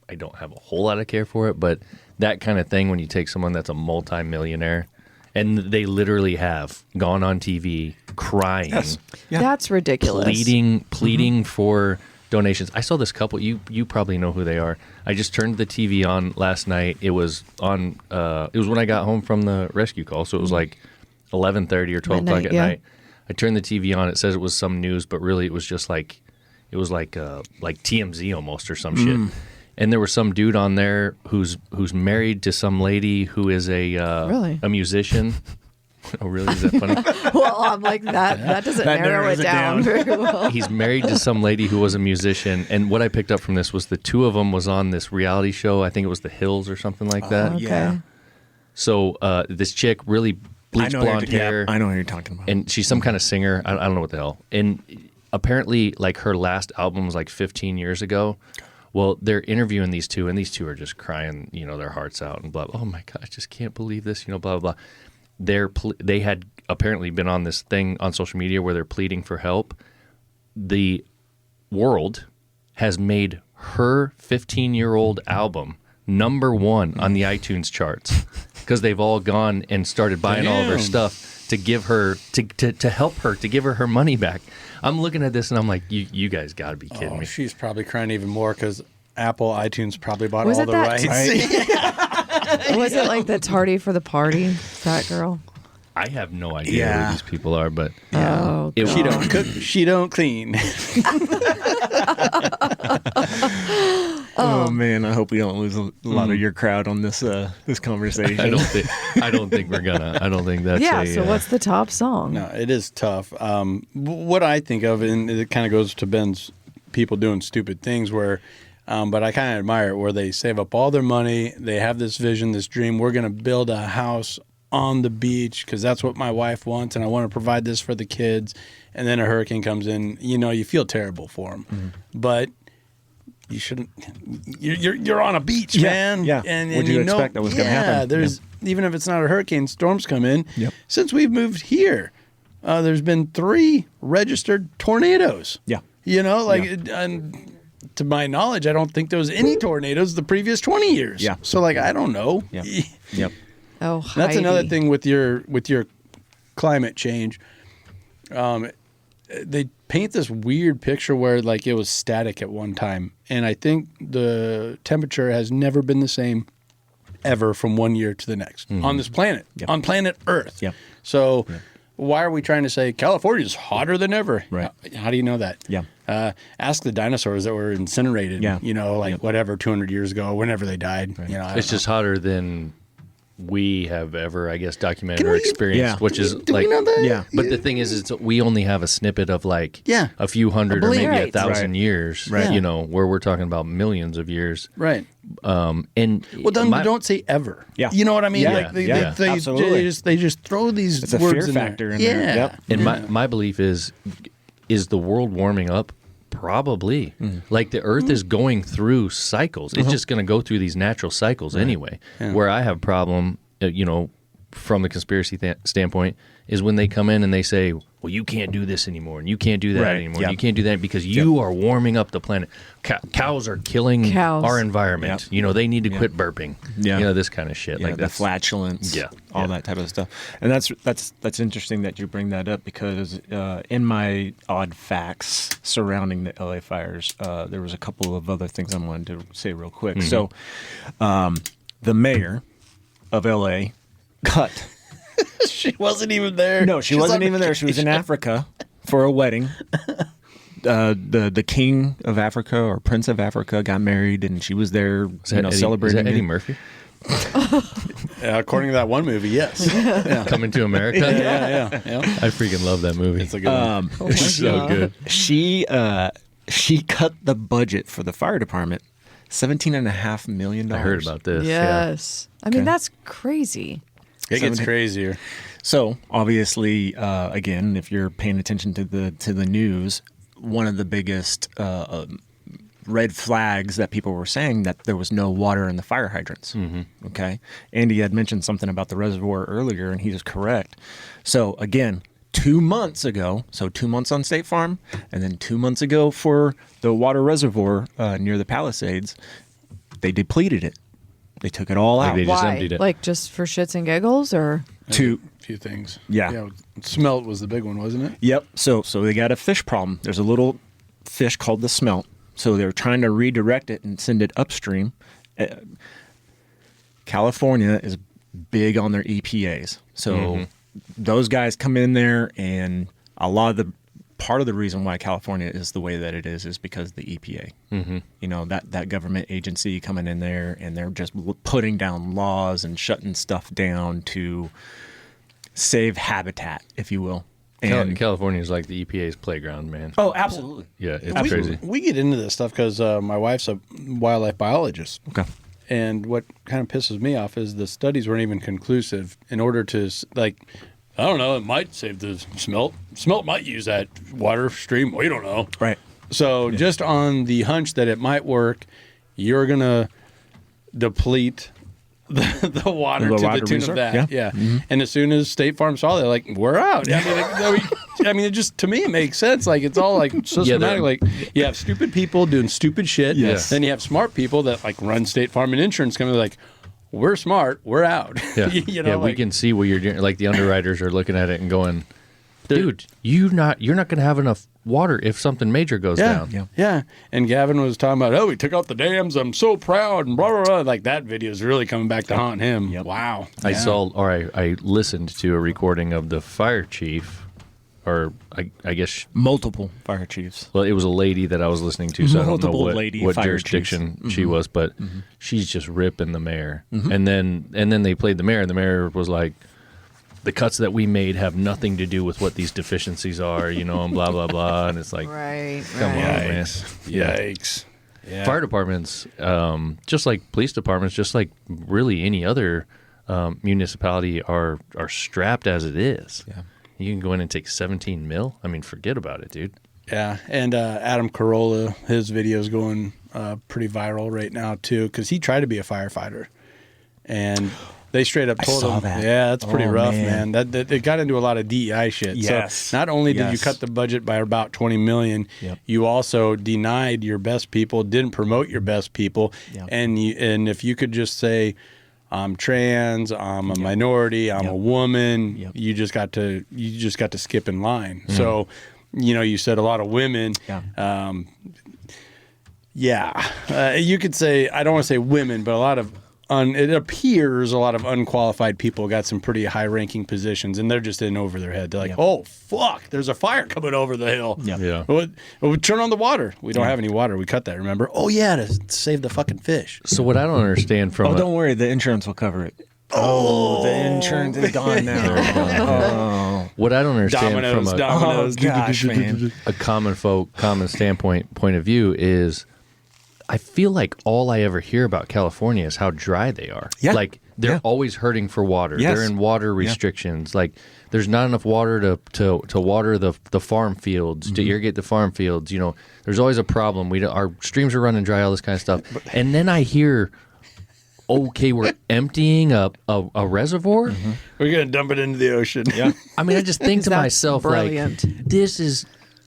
I don't have a whole lot of care for it. But that kind of thing, when you take someone that's a multimillionaire and they literally have gone on TV crying, Yeah. That's ridiculous. pleading for donations. I saw this couple. You probably know who they are. I just turned the TV on last night. It was on. It was when I got home from the rescue call, so it was like 11:30 or 12 o'clock Midnight, at yeah. night. I turned the TV on. It says it was some news, but really it was just like TMZ almost or some shit. And there was some dude on there who's married to some lady who is Really? a musician. Oh, really? Is that funny? Well, I'm like that doesn't That narrow narrows it it down down. very well. He's married to some lady who was a musician, and what I picked up from this was the two of them was on this reality show. I think it was The Hills or something like that. Okay. Yeah. So this chick, really bleach blonde hair. I know who you're talking about. And she's some kind of singer. I don't know what the hell. And apparently, like, her last album was like 15 years ago. Well, they're interviewing these two, and these two are just crying, their hearts out and blah. Oh my God, I just can't believe this, blah blah blah. They had apparently been on this thing on social media where they're pleading for help. The world has made her 15-year-old album #1 on the iTunes charts because they've all gone and started buying all of her Damn. stuff to give her to help her, to give her money back. I'm looking at this and I'm like, you guys got to be kidding Oh, me. she's probably crying even more because Apple iTunes probably bought Was all it the that- rights. Was it like the tardy for the party, that girl? I have no idea Yeah. who these people are, but Oh, it, She don't cook, she don't clean. Oh man, I hope we don't lose a lot of your crowd on this this conversation. I don't think we're gonna. I don't think that's yeah. a, So what's the top song? No, it is tough. What I think of, and it kind of goes to Ben's people doing stupid things where, but I kind of admire it where they save up all their money. They have this vision, this dream. We're going to build a house on the beach because that's what my wife wants. And I want to provide this for the kids. And then a hurricane comes in, you feel terrible for them, but you shouldn't, you're on a beach, Yeah, man. yeah. And What'd you expect that was gonna happen? There's, even if it's not a hurricane, storms come in. Yep. Since we've moved here, there's been 3 registered tornadoes. Yeah. And to my knowledge, I don't think there was any tornadoes the previous 20 years. Yeah. So I don't know. Yeah. Yep. Oh, That's another Heidi. thing with your climate change. They paint this weird picture where it was static at one time, and I think the temperature has never been the same ever from one year to the next on this planet, Yep. on planet Earth. Yep. So why are we trying to say California's hotter than ever? Right. How do you know that? Yeah. Ask the dinosaurs that were incinerated. Yeah. Whatever 200 years ago, whenever they died. I don't it's know. just hotter than we have ever, I guess, documented Can or we- experienced, Yeah. which is Do like, we know that? Yeah. but the thing is, we only have a snippet of Yeah. a few hundred A or blink. maybe Right. 1,000 Right. years, Right. where we're talking about millions of years. Right. And Well, then don't say ever. Yeah. You know what I mean? Yeah. They Absolutely. they just throw these It's a words fear in factor there. in yeah. there. Yep. And my belief is the world warming up? Probably. Like the Earth is going through cycles. It's just going to go through these natural cycles anyway. Where I have a problem, from the conspiracy standpoint, is when they come in and they say, well, you can't do this anymore, and you can't do that Right. anymore, Yep. and you can't do that because you are warming up the planet. Cows are killing Cows. our environment. Yep. They need to quit burping. Yeah. This kind of shit. Yeah, like the that's flatulence, Yeah, all yeah. that type of stuff, and that's interesting that you bring that up because in my odd facts surrounding the LA fires, there was a couple of other things I wanted to say real quick. So, the mayor of LA got She wasn't even there. no, she wasn't even there. She was in Africa for a wedding. The king of Africa or prince of Africa got married, and she was there, Is that celebrating. Is that Eddie it. Murphy According to that one movie, yes. coming to America? yeah. I freaking love that movie. It's a good one. Oh my It's so God. good. She cut the budget for the fire department $17.5 million. I heard about this. Yes. I mean, Okay. that's crazy. It gets crazier. So obviously, again, if you're paying attention to the news, one of the biggest red flags that people were saying that there was no water in the fire hydrants. Okay, Andy had mentioned something about the reservoir earlier, and he was correct. So again, 2 months ago, so 2 months on State Farm, and then 2 months ago for the water reservoir near the Palisades, they depleted it. They took it all Like out. they just Why? emptied it. Like just for shits and giggles, or to A few things. Yeah. Smelt was the big one, wasn't it? Yep. So they got a fish problem. There's a little fish called the smelt. So they're trying to redirect it and send it upstream. California is big on their EPAs. So those guys come in there, and a lot of the part of the reason why California is the way that it is because of the EPA. That government agency coming in there, and they're just putting down laws and shutting stuff down to save habitat, if you will. California is like the EPA's playground, man. Oh, absolutely. Yeah, it's crazy. We get into this stuff because my wife's a wildlife biologist. Okay. And what kind of pisses me off is the studies weren't even conclusive in order to, like, I don't know, it might save the smelt. Smelt might use that water stream. We don't know. Right. So just on the hunch that it might work, you're going to deplete the water The to water the tune reserve? of that. Yeah. Yeah. And as soon as State Farm saw that, they're like, we're out. I mean, it just, to me, it makes sense. Like, it's all like systematic. Like, you have stupid people doing stupid shit. Yes. Then you have smart people that like run State Farm and insurance company like, we're smart, we're out. Yeah, You know, we like- can see what you're doing. Like the underwriters are looking at it and going, "Dude, you're not going to have enough water if something major goes down." Yeah. And Gavin was talking about, oh, we took out the dams. I'm so proud and blah, blah, blah. Like that video is really coming back to haunt him. Yep. Wow. I Yeah. saw, or I listened to a recording of the fire chief, or I guess, Multiple fire chiefs. well, it was a lady that I was listening to, so I don't know Multiple what, lady what fire jurisdiction chiefs. she was, but she's just ripping the mayor. And then they played the mayor, and the mayor was like, the cuts that we made have nothing to do with what these deficiencies are, and blah, blah, blah. And it's like, Right. come on, right. man. Yikes. Yeah. Fire departments, just like police departments, just like really any other municipality, are strapped as it is. Yeah. You can go in and take 17 mil. I mean, forget about it, dude. Yeah, and Adam Carolla, his video's going pretty viral right now too, because he tried to be a firefighter, and they straight up told saw him, that. "Yeah, that's pretty Oh, rough, man. man." That it got into a lot of DEI shit. Yes. So not only did you Yes. cut the budget by about 20 million, Yep. you also denied your best people, didn't promote your best people, Yep. and if you could just say, I'm trans, I'm a minority, I'm a woman. Yep. You just got to skip in line. So, you said a lot of women. You could say, I don't want to say women, but a lot of it appears a lot of unqualified people got some pretty high-ranking positions, and they're just in over their head. They're like, Yep. "Oh fuck, there's a fire coming over the hill." Yep. Yeah. Well, turn on the water. We don't have any water. We cut that. Remember? Oh yeah, to save the fucking fish. So what I don't understand from Oh, don't worry. The insurance will cover it. Oh, the insurance is gone now. what I don't understand Dominoes, from dominoes. Oh, gosh, man. a common point of view is, I feel like all I ever hear about California is how dry they are. Yeah. Like they're Yeah. always hurting for water. Yes. They're in water restrictions. Like there's not enough water to water the farm fields, to irrigate the farm fields. There's always a problem. Our streams are running dry, all this kind of stuff. And then I hear, okay, we're emptying up a reservoir. We're gonna dump it into the ocean. Yeah. I mean, I just think to That's myself, brilliant. like,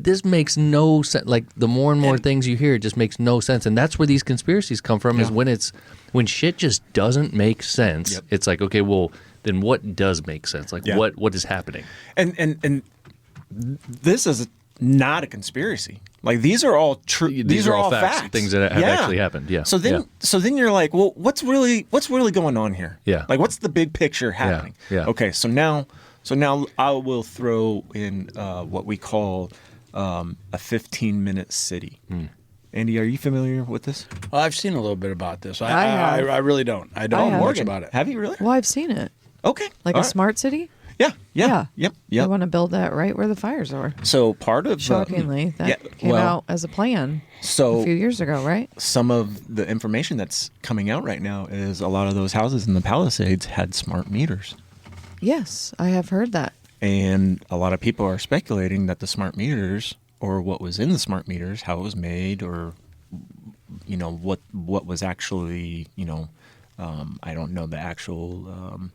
this makes no sense. Like the more and more things you hear, it just makes no sense. And that's where these conspiracies come from. Is when shit just doesn't make sense. Yep. It's like, okay, well, then what does make sense? Like Yeah. what is happening? And this is not a conspiracy. Like these are all true. These are all facts. things that have actually happened. Yeah. So then you're like, well, what's really going on here? Yeah. Like what's the big picture happening? Yeah. Okay. So now I will throw in what we call a 15-minute city. Andy, are you familiar with this? Well, I've seen a little bit about this. I have. I really don't. I don't I know have. much about it. Have you really? Well, I've seen it. Okay. Like All a right. smart city. Yeah. Yeah. Yep. They Yep. want to build that right where the fires are. So part of Shockingly, that yeah, came well, out as a plan So a few years ago, right? some of the information that's coming out right now is a lot of those houses in the Palisades had smart meters. Yes, I have heard that. And a lot of people are speculating that the smart meters, or what was in the smart meters, how it was made, or what was actually, I don't know the actual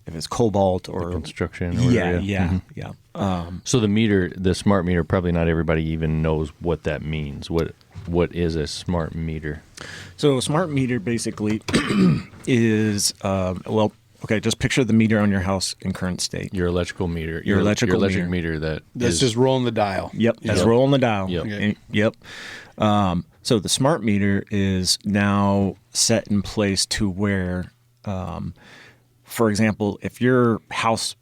if it's cobalt or Construction. Or yeah, whatever, yeah, yeah. So the smart meter, probably not everybody even knows what that means. What is a smart meter? So a smart meter basically is okay. Just picture the meter on your house in current state. Your electrical meter. Your electrical electric meter. meter That's is just rolling the dial. Yep, that's Yep. rolling the dial. Yep. Okay. Yep. So the smart meter is now set in place to where, for example, if your house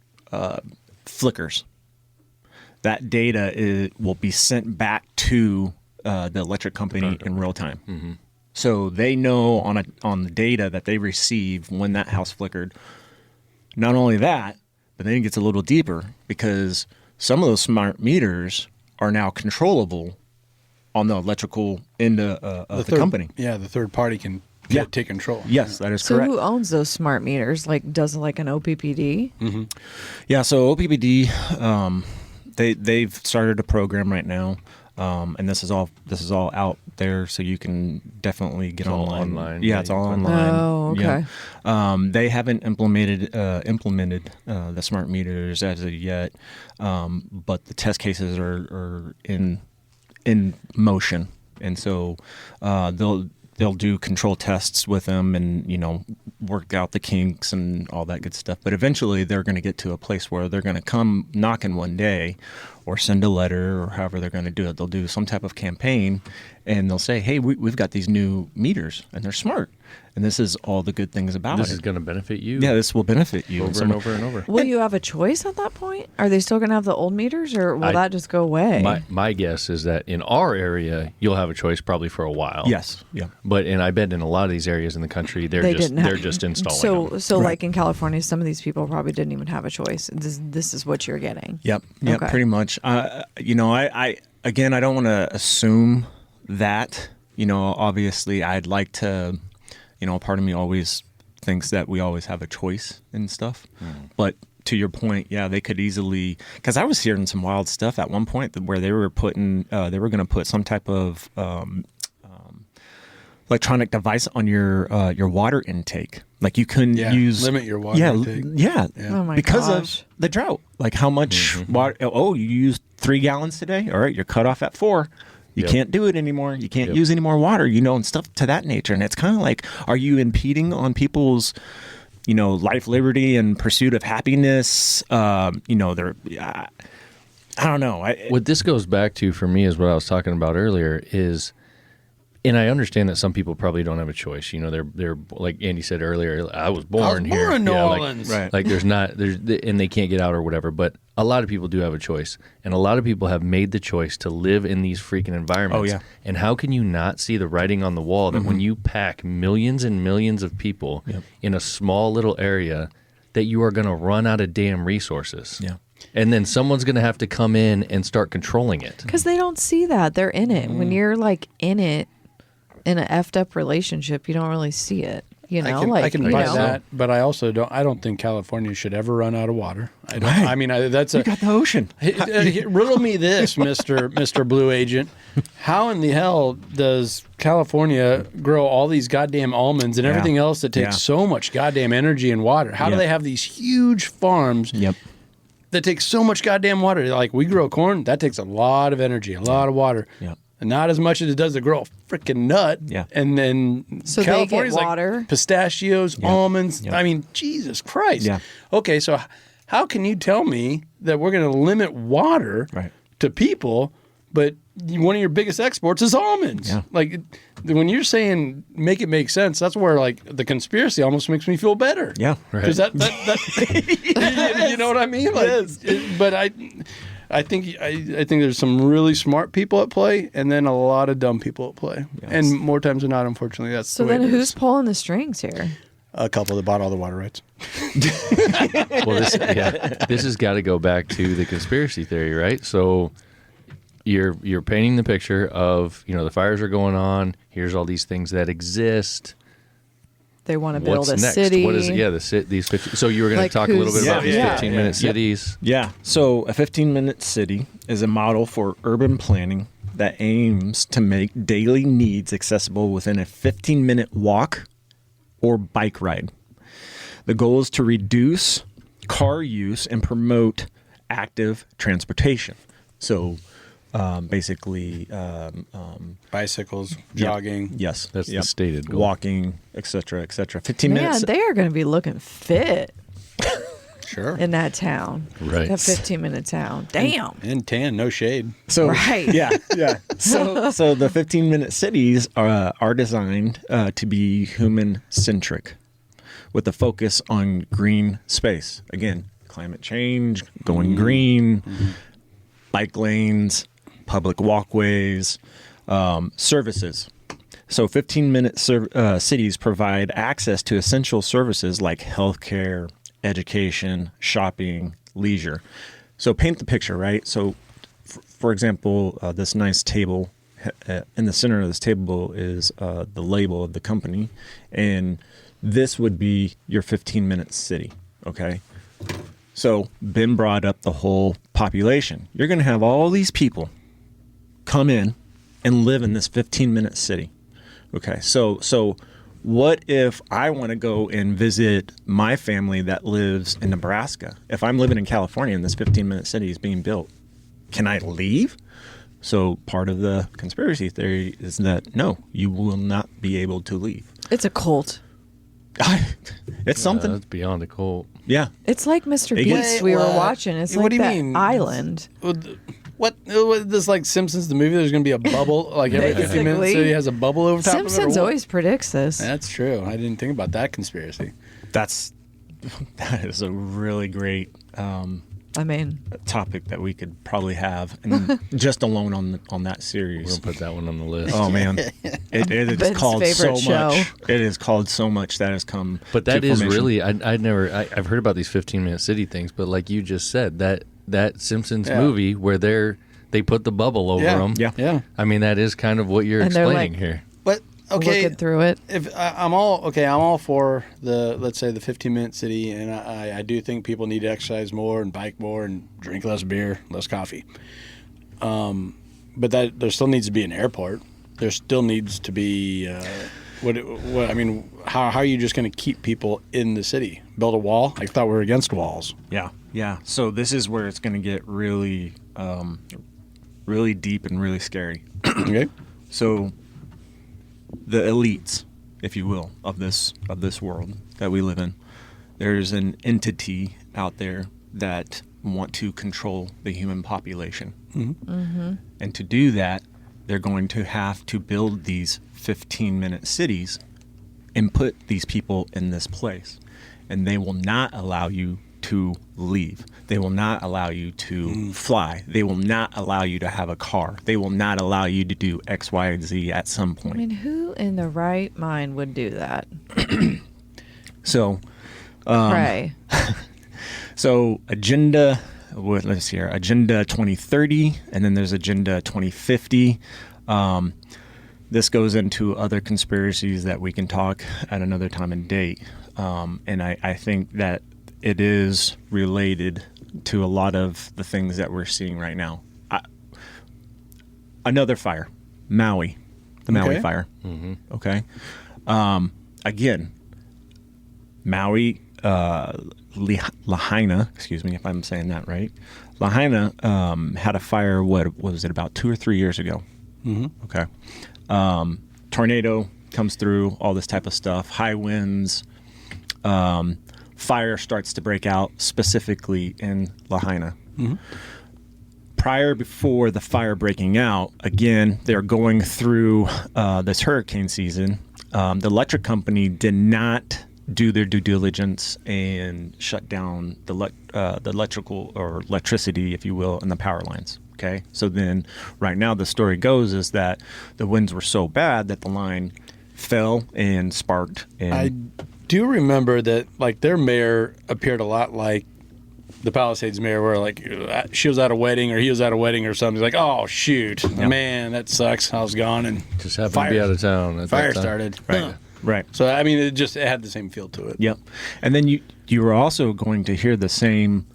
flickers, that data will be sent back to the electric company in real time. Mm-hmm. So they know on the data that they receive when that house flickered. Not only that, But then it gets a little deeper because some of those smart meters are now controllable on the electrical end of the company. Yeah, the third party can take control. Yes, that is So correct. who owns those smart meters? Like, does like an OPPD? Yeah, so OPPD, they've started a program right now, and this is all out there, so you can definitely get all online. online, Yeah, yeah, it's you all can online. Oh, okay. Yeah. They haven't implemented the smart meters as of yet, but the test cases are in motion, and so they'll do control tests with them and, work out the kinks and all that good stuff. But eventually they're going to get to a place where they're going to come knocking one day or send a letter or however they're going to do it. They'll do some type of campaign and they'll say, hey, we've got these new meters and they're smart. And this is all the good things about This it. is going to benefit you. Yeah, this will benefit you. over and over and over. Will you have a choice at that point? Are they still going to have the old meters, or will I- that just go away? My guess is that in our area, you'll have a choice probably for a while. Yes. Yeah. But I bet in a lot of these areas in the country, they're just installing them. So like in California, some of these people probably didn't even have a choice. This is what you're getting. Yep, Okay. pretty much. I again, I don't want to assume that. Obviously, I'd like to. Part of me always thinks that we always have a choice and stuff. But to your point, yeah, they could easily. Because I was hearing some wild stuff at one point where they were going to put some type of electronic device on your water intake. Like you couldn't limit your water intake. Yeah. Oh my because gosh. of the drought. Like how much water? Oh, you used 3 gallons today. All right, you're cut off at 4. You Yep. can't do it anymore. You can't Yep. use any more water. And stuff to that nature. And it's kind of like, are you impeding on people's, life, liberty, and pursuit of happiness? They're. I don't know. What this goes back to for me is what I was talking about earlier is, and I understand that some people probably don't have a choice. They're like Andy said earlier. I was born here. in New Yeah, Orleans. Right. Like and they can't get out or whatever. But a lot of people do have a choice, and a lot of people have made the choice to live in these freaking environments. Oh, yeah. And how can you not see the writing on the wall that when you pack millions and millions of people in a small little area, that you are going to run out of damn resources? Yeah. And then someone's going to have to come in and start controlling it. Because they don't see that. They're in it. When you're like in it, in an effed up relationship, you don't really see it. I can buy know. that, but I also don't. I don't think California should ever run out of water. I don't. Right. I mean, that's You got the ocean. riddle me this, Mister Blue Agent. How in the hell does California grow all these goddamn almonds and everything else that takes so much goddamn energy and water? How do Yep. they have these huge farms Yep. that take so much goddamn water? Like we grow corn, that takes a lot of energy, a lot of water. Yep. And not as much as it does to grow a freaking nut. Yeah. And then So they get California's water? like pistachios, almonds. Yep. I mean, Jesus Christ. Yeah. Okay, so how can you tell me that we're going to limit water Right. to people, but one of your biggest exports is almonds? Yeah. Like when you're saying make it make sense, that's where like the conspiracy almost makes me feel better. Yeah. Because that you know what I mean? Like, but I think there's some really smart people at play, and then a lot of dumb people at play, and more times than not, unfortunately, that's So the way then it who's is. pulling the strings here? A couple that bought all the water rights. Well, this has got to go back to the conspiracy theory, right? So you're painting the picture of the fires are going on. Here's all these things that exist. They want to build What's a next? city. What is it? Yeah, these 50. So you were going Like to talk a little bit who's- about these Yeah, 15-minute cities. Yeah. So a 15-minute city is a model for urban planning that aims to make daily needs accessible within a 15-minute walk or bike ride. The goal is to reduce car use and promote active transportation. So basically, Bicycles, jogging. yes, That's the stated goal. walking, etc., etc. 15 Man, minutes. they are going to be looking fit Sure. in that town. Right. That 15-minute town. Damn. And tan, no shade. So Right. yeah. So the 15-minute cities are designed to be human centric, with a focus on green space. Again, climate change, going green, bike lanes, public walkways, services. So 15-minute cities provide access to essential services like healthcare, education, shopping, leisure. So paint the picture, right? So, for example, this nice table, in the center of this table is the label of the company, and this would be your 15-minute city, okay? So Ben brought up the whole population. You're going to have all these people come in and live in this 15-minute city, okay? So what if I want to go and visit my family that lives in Nebraska? If I'm living in California and this 15-minute city is being built, can I leave? So part of the conspiracy theory is that, no, you will not be able to leave. It's a cult. It's something. That's beyond a cult. Yeah. It's like Mr. It gets- Beast we were What? watching. It's What like do you that mean? island. What this like Simpsons the movie? There's going to be a bubble like every 15 minutes. Basically. So he has a bubble over top of it. Simpsons or what? always predicts this. That's true. I didn't think about that conspiracy. That is a really great I mean, topic that we could probably have, and just alone on that series. We'll put that one on the list. Oh man, it is Ben's called so favorite show. much. It is called so much that has come. But to that is formation. really I've heard about these 15-minute city things, but like you just said, that Simpsons Yeah. movie where they put the bubble over Yeah. them. Yeah. Yeah. I mean, that is kind of what you're And they're explaining like- here. But okay, looking through it. if I'm all for the, let's say, the 15-minute city, and I do think people need to exercise more and bike more and drink less beer, less coffee. But that there still needs to be an airport. There still needs to be what I mean. How are you just going to keep people in the city? Build a wall? I thought we were against walls. Yeah. So this is where it's going to get really, really deep and really scary. Okay. So the elites, if you will, of this world that we live in, there's an entity out there that want to control the human population. And to do that, they're going to have to build these 15-minute cities and put these people in this place. And they will not allow you to leave. They will not allow you to fly. They will not allow you to have a car. They will not allow you to do X, Y, and Z at some point. I mean, who in the right mind would do that? So, Pray. so agenda, let's see here, Agenda 2030, and then there's Agenda 2050. This goes into other conspiracies that we can talk at another time and date. And I think that it is related to a lot of the things that we're seeing right now. Another fire, Maui, the Maui Okay. fire. Okay. Again, Maui, Lahaina, excuse me if I'm saying that right. Lahaina had a fire, what was it, about 2 or 3 years ago? Okay. Tornado comes through, all this type of stuff, high winds. Fire starts to break out specifically in Lahaina. Before the fire breaking out, again, they're going through this hurricane season. The electric company did not do their due diligence and shut down the electrical or electricity, if you will, and the power lines. Okay, so then right now the story goes is that the winds were so bad that the line fell and sparked. And I do remember that, like, their mayor appeared a lot like the Palisades mayor, where like she was at a wedding or he was at a wedding or something. He's like, "Oh shoot, man, that sucks. I was gone and Just happened to be out of town. At fire that time. started." Right. Right. So I mean, it had the same feel to it. Yep. And then you were also going to hear the same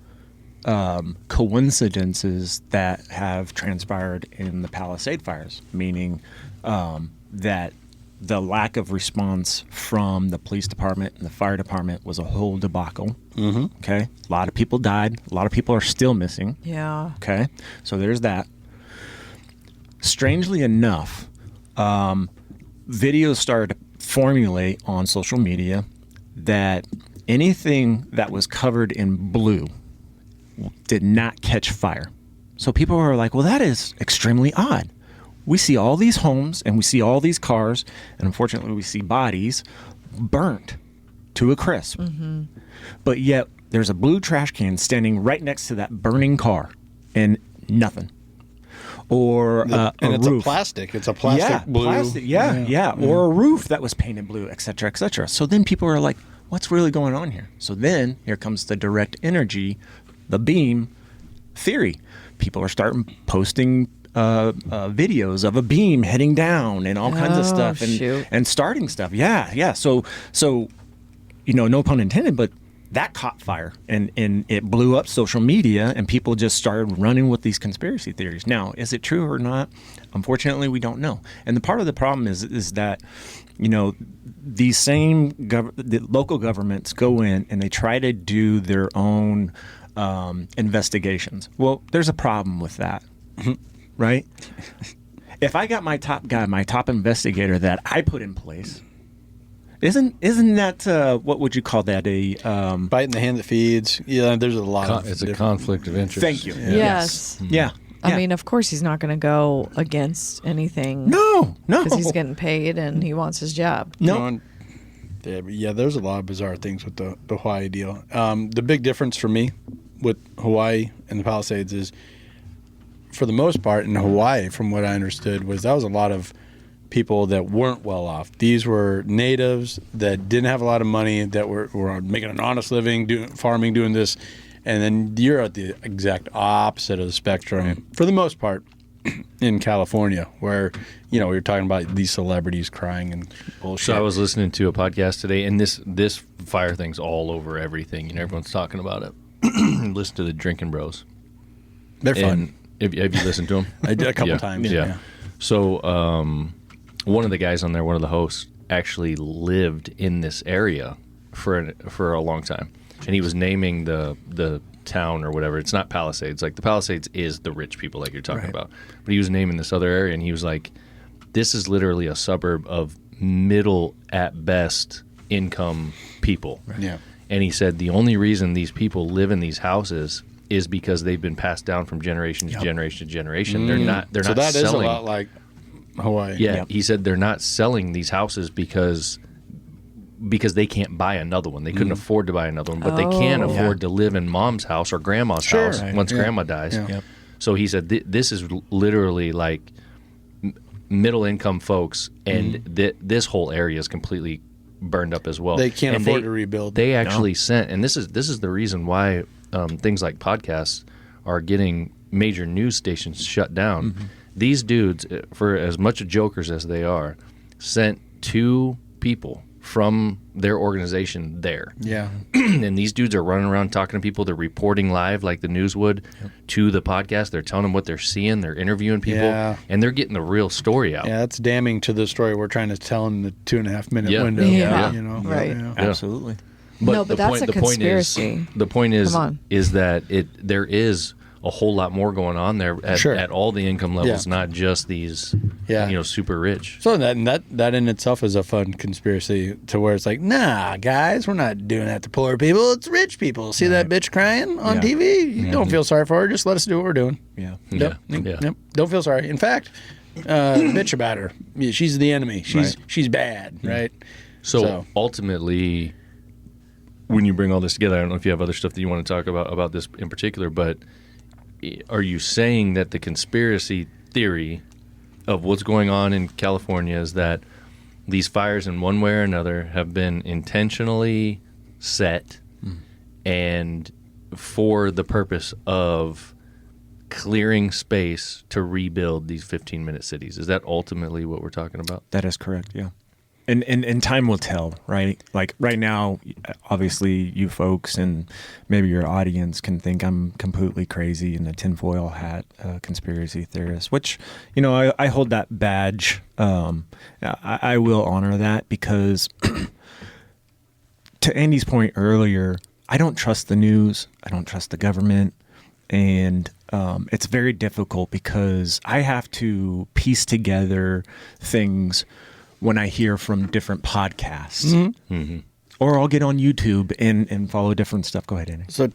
coincidences that have transpired in the Palisade fires, meaning that the lack of response from the police department and the fire department was a whole debacle. Okay. A lot of people died. A lot of people are still missing. Yeah. Okay. So there's that. Strangely enough, videos started to formulate on social media that anything that was covered in blue did not catch fire. So people were like, well, that is extremely odd. We see all these homes and we see all these cars, and unfortunately we see bodies burnt to a crisp. But yet there's a blue trash can standing right next to that burning car and nothing. Or And a it's roof. a plastic. It's a plastic blue. Plastic, yeah. Or a roof that was painted blue, et cetera, et cetera. So then people are like, what's really going on here? So then here comes the direct energy, the beam theory. People are starting posting videos of a beam heading down and all kinds of stuff and starting stuff. Yeah. So no pun intended, but that caught fire and it blew up social media and people just started running with these conspiracy theories. Now, is it true or not? Unfortunately, we don't know. And the part of the problem is that, these same the local governments go in and they try to do their own investigations. Well, there's a problem with that, right? If I got my top guy, my top investigator that I put in place, Isn't that what would you call that, a bite in the hand that feeds? Yeah, there's a lot of it's a conflict of interest. Thank you. Yes. Yeah. I mean, of course, he's not going to go against anything. No. Because he's getting paid and he wants his job. No. Yeah, there's a lot of bizarre things with the Hawaii deal. The big difference for me with Hawaii and the Palisades is, for the most part, in Hawaii, from what I understood, that was a lot of people that weren't well off. These were natives that didn't have a lot of money, that were making an honest living, doing farming, doing this. And then you're at the exact opposite of the spectrum, for the most part, in California, where, you're talking about these celebrities crying and bullshit. So I was listening to a podcast today, and this fire thing's all over everything, and everyone's talking about it. Listen to the Drinking Bros. They're fun. Have you listened to them? I did a couple times. Yeah. So one of the guys on there, one of the hosts, actually lived in this area for a long time, and he was naming the town or whatever. It's not Palisades. Like, the Palisades is the rich people like you're talking about, but he was naming this other area, and he was like, this is literally a suburb of middle at best income people. Yeah. And he said the only reason these people live in these houses is because they've been passed down from generation to generation to generation. They're not So that selling. is a lot like Hawaii. Yeah, he said they're not selling these houses because they can't buy another one. They couldn't afford to buy another one, but they can afford to live in mom's house or grandma's house once grandma dies. Yeah. Yep. So he said this is literally like middle income folks, and this whole area is completely burned up as well. They can't afford to rebuild. They actually sent, and this is the reason why things like podcasts are getting major news stations shut down. These dudes, for as much jokers as they are, sent 2 people from their organization there. Yeah. And these dudes are running around talking to people. They're reporting live like the news would to the podcast. They're telling them what they're seeing. They're interviewing people. Yeah. And they're getting the real story out. Yeah, that's damning to the story we're trying to tell in the 2.5 minute Yeah. window. Yeah. Right. Yeah. Absolutely. No, but that's a conspiracy. The point is Come on. that there is a whole lot more going on there at all the income levels, not just these super rich. So that in itself is a fun conspiracy, to where it's like, nah, guys, we're not doing that to poor people. It's rich people. See that bitch crying on TV? You don't feel sorry for her. Just let us do what we're doing. Yeah. Yep. Don't feel sorry. In fact, bitch about her. Yeah, she's the enemy. She's bad, right? So ultimately, when you bring all this together, I don't know if you have other stuff that you want to talk about this in particular, but are you saying that the conspiracy theory of what's going on in California is that these fires in one way or another have been intentionally set and for the purpose of clearing space to rebuild these 15-minute cities? Is that ultimately what we're talking about? That is correct, yeah. And time will tell, right? Like right now, obviously you folks and maybe your audience can think I'm completely crazy in a tinfoil hat conspiracy theorist, which, I hold that badge. I will honor that because to Andy's point earlier, I don't trust the news. I don't trust the government. And it's very difficult because I have to piece together things when I hear from different podcasts. Or I'll get on YouTube and follow different stuff. Go ahead, Andy. So,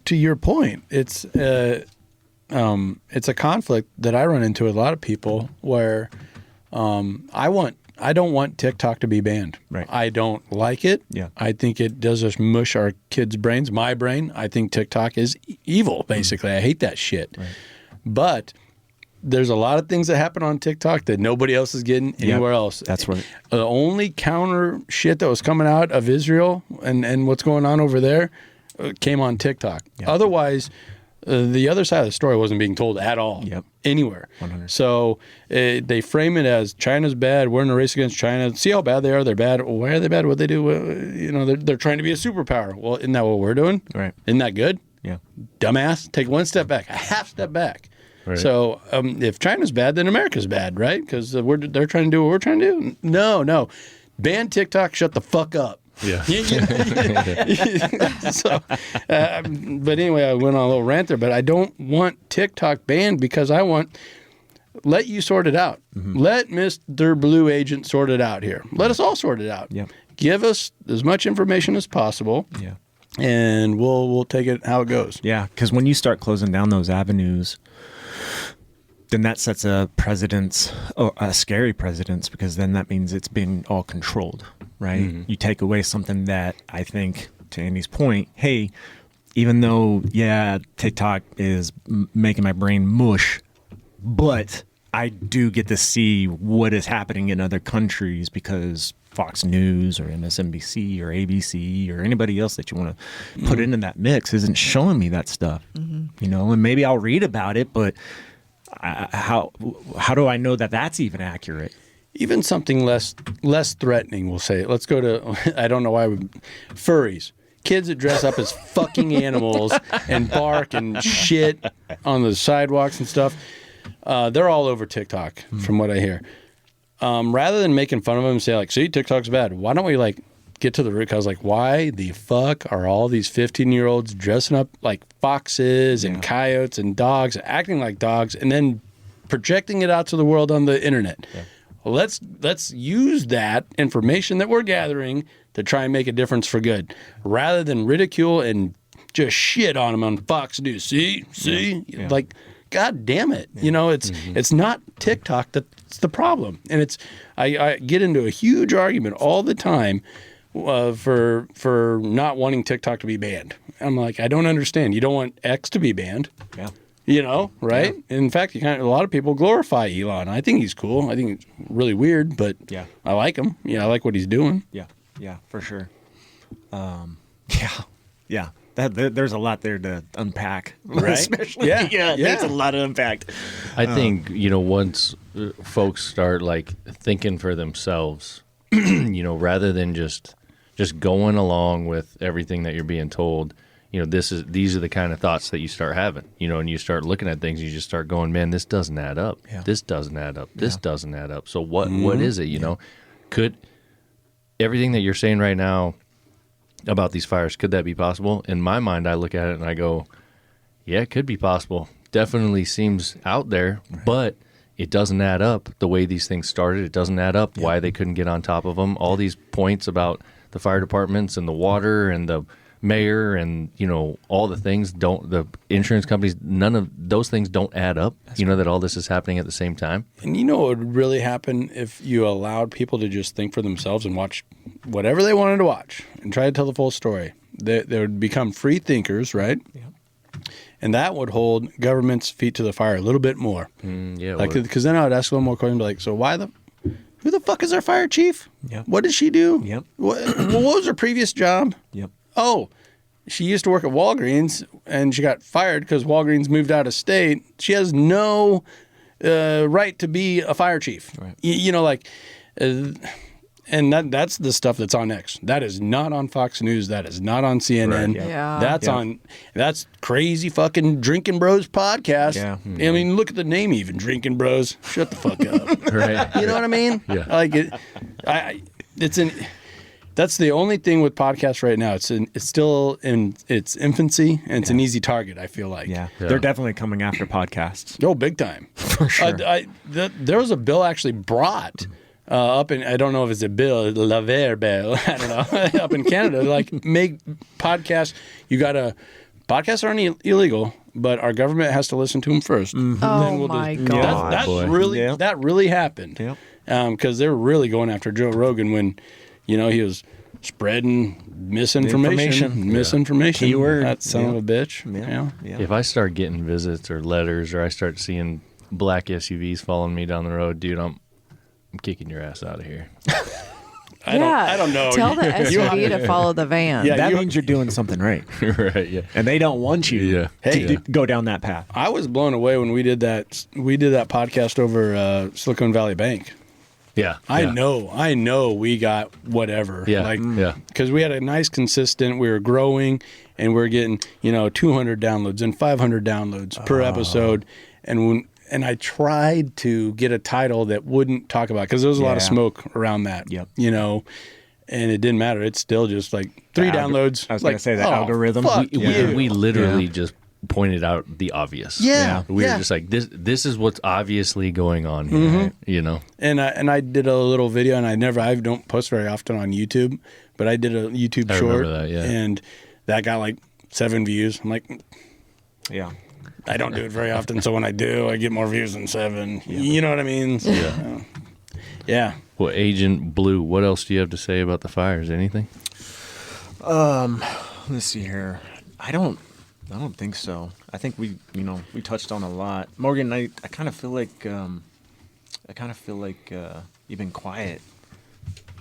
to your point, it's a conflict that I run into with a lot of people where I don't want TikTok to be banned. Right. I don't like it. Yeah. I think it does just mush our kids' brains. My brain. I think TikTok is evil, basically. I hate that shit. Right. But there's a lot of things that happen on TikTok that nobody else is getting anywhere else. That's right. The only counter shit that was coming out of Israel and what's going on over there came on TikTok. Yep. Otherwise, the other side of the story wasn't being told at all anywhere. 100. So they frame it as China's bad. We're in a race against China. See how bad they are. They're bad. Well, why are they bad? What they do? They're trying to be a superpower. Well, isn't that what we're doing? Right. Isn't that good? Yeah. Dumbass. Take one step back. A half step back. Right. So if China's bad, then America's bad, right? Because they're trying to do what we're trying to do. No. Ban TikTok. Shut the fuck up. Yeah. So, but anyway, I went on a little rant there. But I don't want TikTok banned because let you sort it out. Let Mr. Blue Agent sort it out here. Let us all sort it out. Yep. Give us as much information as possible. Yeah. And we'll take it how it goes. Yeah, because when you start closing down those avenues, then that sets a precedence, a scary precedence, because then that means it's being all controlled, right? Mm-hmm. You take away something that I think, to Andy's point, hey, even though, TikTok is making my brain mush, but I do get to see what is happening in other countries because Fox News or MSNBC or ABC or anybody else that you want to put into that mix isn't showing me that stuff, and maybe I'll read about it, but how do I know that that's even accurate? Even something less threatening, we'll say. Let's go to, I don't know why, furries. Kids that dress up as fucking animals and bark and shit on the sidewalks and stuff. They're all over TikTok, from what I hear. Rather than making fun of them and say, like, see, TikTok's bad, why don't we, like, get to the root cause? Like, why the fuck are all these 15-year-olds dressing up like foxes and coyotes and dogs, acting like dogs, and then projecting it out to the world on the internet? Yeah. Well, let's use that information that we're gathering to try and make a difference for good, rather than ridicule and just shit on them on Fox News. See? Yeah. Like, God damn it. Yeah. It's not TikTok that's the problem. And I get into a huge argument all the time for not wanting TikTok to be banned. I'm like, I don't understand. You don't want X to be banned. Yeah. Right? Yeah. In fact, a lot of people glorify Elon. I think he's cool. I think it's really weird, but I like him. I like what he's doing. Yeah, for sure. Yeah. There's a lot there to unpack, right? Especially, yeah. There's a lot to unpack. I think, once folks start like thinking for themselves, rather than just going along with everything that you're being told, these are the kind of thoughts that you start having, and you start looking at things, you just start going, man, this doesn't add up. Yeah. This doesn't add up. This doesn't add up. So what is it, Could everything that you're saying right now about these fires, could that be possible? In my mind, I look at it and I go, yeah, it could be possible. Definitely seems out there, but it doesn't add up the way these things started. It doesn't add up why they couldn't get on top of them. All these points about the fire departments and the water and the mayor and, all the things the insurance companies, none of those things don't add up, that all this is happening at the same time. And what would really happen if you allowed people to just think for themselves and watch whatever they wanted to watch and try to tell the full story? They would become free thinkers, right? Yeah. And that would hold government's feet to the fire a little bit more. Because then I would ask a little more questions, like, so who the fuck is our fire chief? Yep. What did she do? Yep. What was her previous job? Yep. Oh, she used to work at Walgreens and she got fired because Walgreens moved out of state. She has no right to be a fire chief. Right. And that's the stuff that's on X. That is not on Fox News. That is not on CNN. Right. Yeah. That's crazy fucking Drinking Bros podcast. Yeah. I mean, look at the name even, Drinking Bros. Shut the fuck up. Right. You know what I mean? Yeah. Like it. That's the only thing with podcasts right now. It's still in its infancy, and it's an easy target, I feel like. Yeah. They're definitely coming after podcasts. Oh, big time. For sure. There was a bill actually brought up in, I don't know if it's a bill, La Ver bill, I don't know, up in Canada, like make podcasts. Podcasts aren't illegal, but our government has to listen to them first. Mm-hmm. Oh my God. That really happened. Yep. Because they were really going after Joe Rogan when, he was spreading misinformation. Misinformation. Keyword. That son of a bitch. Yeah. If I start getting visits or letters or I start seeing black SUVs following me down the road, dude, I'm kicking your ass out of here. I don't know. Tell the SUV to follow the van. Yeah. That you- means you're doing something right, Right? Yeah. and they don't want you Yeah. Hey. to go down that path. I was blown away when we did that. We did that podcast over Silicon Valley Bank. Yeah. I yeah. know we got whatever. Yeah. Like, Yeah. because we had a nice consistent, we were growing and we are getting, 200 downloads and 500 downloads per episode. And I tried to get a title that wouldn't talk about, because there was a lot of Yeah. smoke around that, Yep. And it didn't matter. It's still just like 3 downloads. I was like, gonna say the oh, algorithm. fuck We, you. we literally just pointed out the obvious. Yeah. We yeah. were just like, this is what's obviously going on here. And I did a little video, and I don't post very often on YouTube, but I did a YouTube I short, remember that, yeah. and that got like 7 views. I'm like, Yeah. I don't do it very often, so when I do, I get more views than 7. You know what I mean? So, yeah. Well, Agent Blue, what else do you have to say about the fires? Anything? Let's see here. I don't think so. I think we touched on a lot. Morgan, I kind of feel like you've been quiet.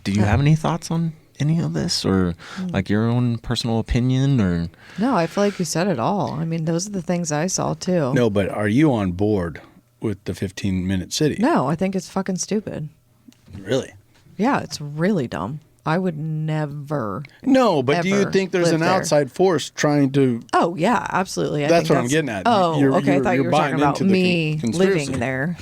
Do you have any thoughts on any of this, or like your own personal opinion, or? No, I feel like you said it all. I mean, those are the things I saw too. No, but are you on board with the 15-minute city? No, I think it's fucking stupid. Really? Yeah, it's really dumb. I would never. No, but do you Ever think there's live an there. outside force trying to? Oh yeah, absolutely. I That's think what I'm getting at. Oh, You're- okay. I you're- thought you you're were buying talking about into the me conspiracy. living there.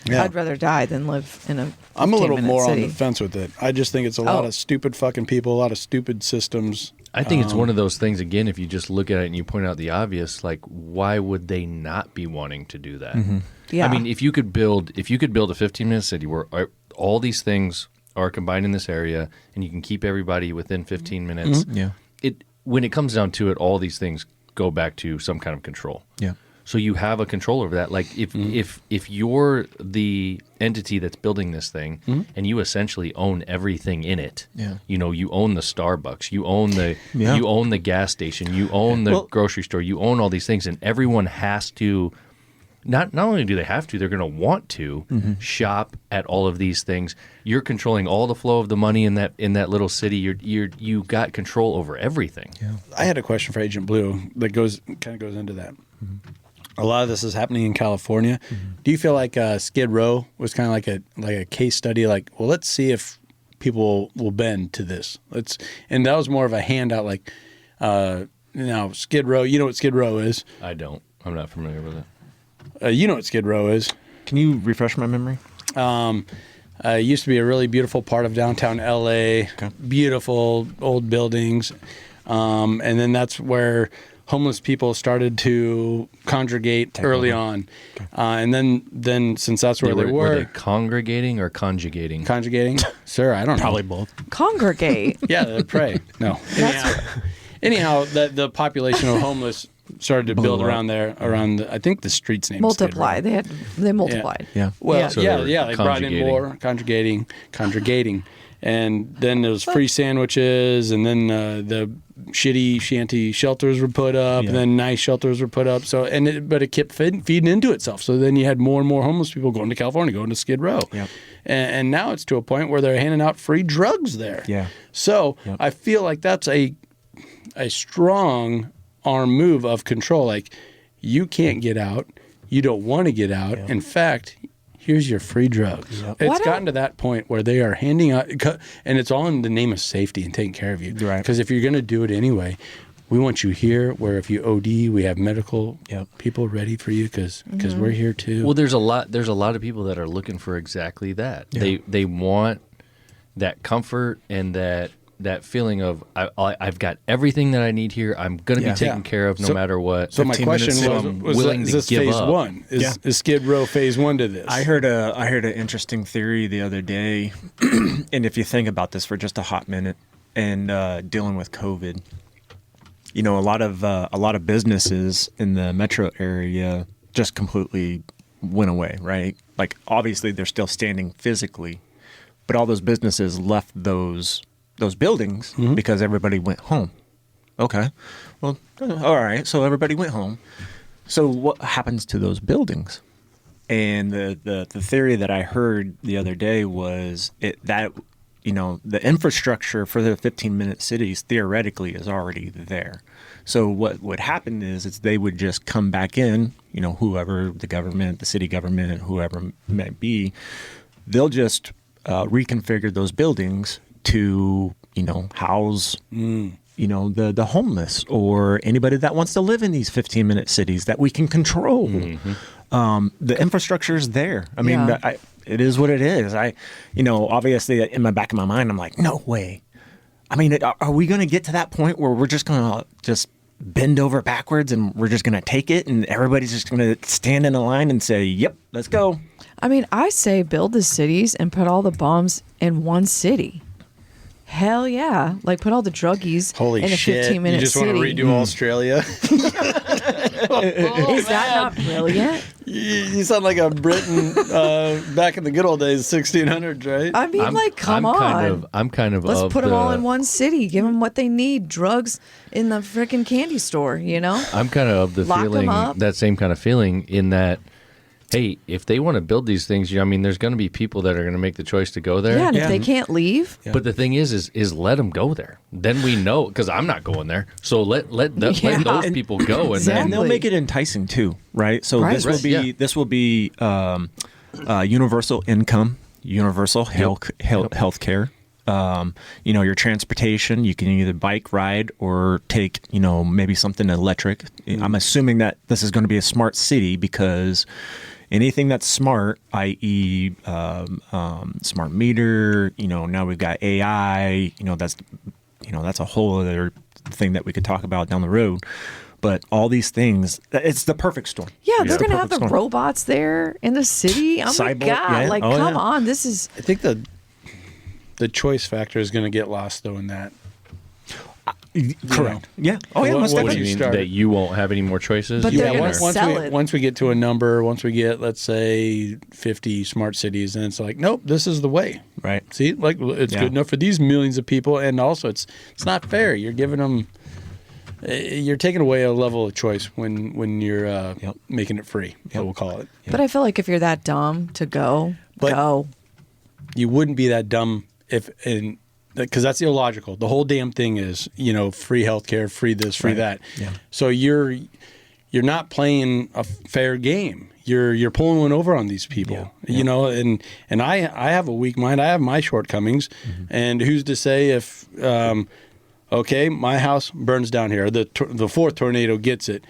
Yeah. I'd rather die than live in a. I'm a little 15-minute more city. on the fence with it. I just think it's a lot Oh. of stupid fucking people, a lot of stupid systems. I think it's one of those things, again, if you just look at it and you point out the obvious, like, why would they not be wanting to do that? Yeah. I mean, if you could build a 15-minute city where all these things are combined in this area and you can keep everybody within 15 minutes, Yeah. when it comes down to it, all these things go back to some kind of control. Yeah. So you have a control over that. Like if you're the entity that's building this thing and you essentially own everything in it, Yeah. you own the Starbucks, you own the Yeah. you own the gas station, you own the Well- grocery store, you own all these things, and everyone has to. Not only do they have to, they're going to want to shop at all of these things. You're controlling all the flow of the money in that little city. You got control over everything. Yeah. I had a question for Agent Blue that kind of goes into that. A lot of this is happening in California. Do you feel like Skid Row was kind of like a case study? Like, well, let's see if people will bend to this. And that was more of a handout. Like, now Skid Row. You know what Skid Row is? I don't. I'm not familiar with it. You know what Skid Row is? Can you refresh my memory? It used to be a really beautiful part of downtown LA. Beautiful old buildings, and then that's where homeless people started to congregate early on, and then since that's where they were were they congregating or conjugating? conjugating, sir, I don't know. Probably both. Congregate. Yeah, they pray. No. Anyhow, the population of homeless started to build up. around there, I think the street's name Multiply. Skid Row. They multiplied. Yeah. Well, Yeah. So they were they brought in conjugating. more, congregating. And then there was free sandwiches, and then the shitty shanty shelters were put up, and then nice shelters were put up. So, but it kept feeding into itself. So then you had more and more homeless people going to California, going to Skid Row. Yep. And now it's to a point where they're handing out free drugs there. Yeah. So Yep. I feel like that's a strong arm move of control. Like, you can't get out. You don't want to get out. In fact, here's your free drugs. Yep. It's Why gotten to that point where they are handing out, and it's all in the name of safety and taking care of you. Right. Because if you're going to do it anyway, we want you here, where if you OD, we have medical Yep. people ready for you, because we're here too. Well, there's a lot of people that are looking for exactly that. Yeah. They want that comfort and that feeling of I've got everything that I need here. I'm going to Yeah. be taken care of no So- matter what. so my 15 question minutes, was, so I'm was willing is to this give phase up. one? Is Skid Row phase one to this? I heard an interesting theory the other day, and if you think about this for just a hot minute, and dealing with COVID, a lot of businesses in the metro area just completely went away, right? Like, obviously they're still standing physically, but all those businesses left those buildings because everybody went home. Okay, well, all right, so everybody went home. So what happens to those buildings? And the theory that I heard the other day was that the infrastructure for the 15-minute cities theoretically is already there. So what would happen is they would just come back in, whoever the government, the city government, whoever it may be, they'll just reconfigure those buildings to, house, the homeless or anybody that wants to live in these 15-minute cities that we can control. The infrastructure is there. I mean, Yeah. it is what it is. Obviously in my back of my mind, I'm like, no way. I mean, are we going to get to that point where we're just going to just bend over backwards and we're just going to take it and everybody's just going to stand in a line and say, yep, let's go. I mean, I say build the cities and put all the bombs in one city. Hell yeah. Like put all the druggies Holy in a shit. 15-minute You just want to city. redo Australia? Is that not brilliant? You sound like a Briton back in the good old days, 1600s, right? I mean, come on. I'm kind of. Let's of put them all the- in one city. Give them what they need. Drugs in the freaking candy store, I'm kind of the Lock 'em feeling, up. that same kind of feeling in that, hey, if they want to build these things, I mean, there's going to be people that are going to make the choice to go there. Yeah, and if they can't leave, But the thing is let them go there. Then we know, because I'm not going there. So let those people go, and And Exactly. they'll make it enticing too, right? So Right. this will be universal income, universal health care. Your transportation, you can either bike ride or take, maybe something electric. I'm assuming that this is going to be a smart city because anything that's smart, i.e., smart meter, now we've got AI, that's a whole other thing that we could talk about down the road. But all these things, it's the perfect storm. yeah, It's they're going to have perfect the storm. robots there in the city. Oh my Cyborg, God. yeah. Like, Oh, come yeah. on. This is. I think the choice factor is going to get lost, though, in that. Correct. Yeah. Oh, yeah. What- Most what what do do definitely. you mean, start- that you won't have any more choices? But You they're can, gonna or- sell it. once we get to a number, once we get, let's say, 50 smart cities, and it's like, nope, this is the way. Right. See, like it's Yeah. good enough for these millions of people, and also it's not fair. You're giving them, you're taking away a level of choice when you're making it free. So we'll call it. But I feel like if you're that dumb to go, But- go. You wouldn't be that dumb because that's illogical. The whole damn thing is, free healthcare, free this, free Right. that. Yeah. So you're not playing a fair game. You're pulling one over on these people, and I have a weak mind. I have my shortcomings, and who's to say if okay, my house burns down here, the fourth tornado gets it.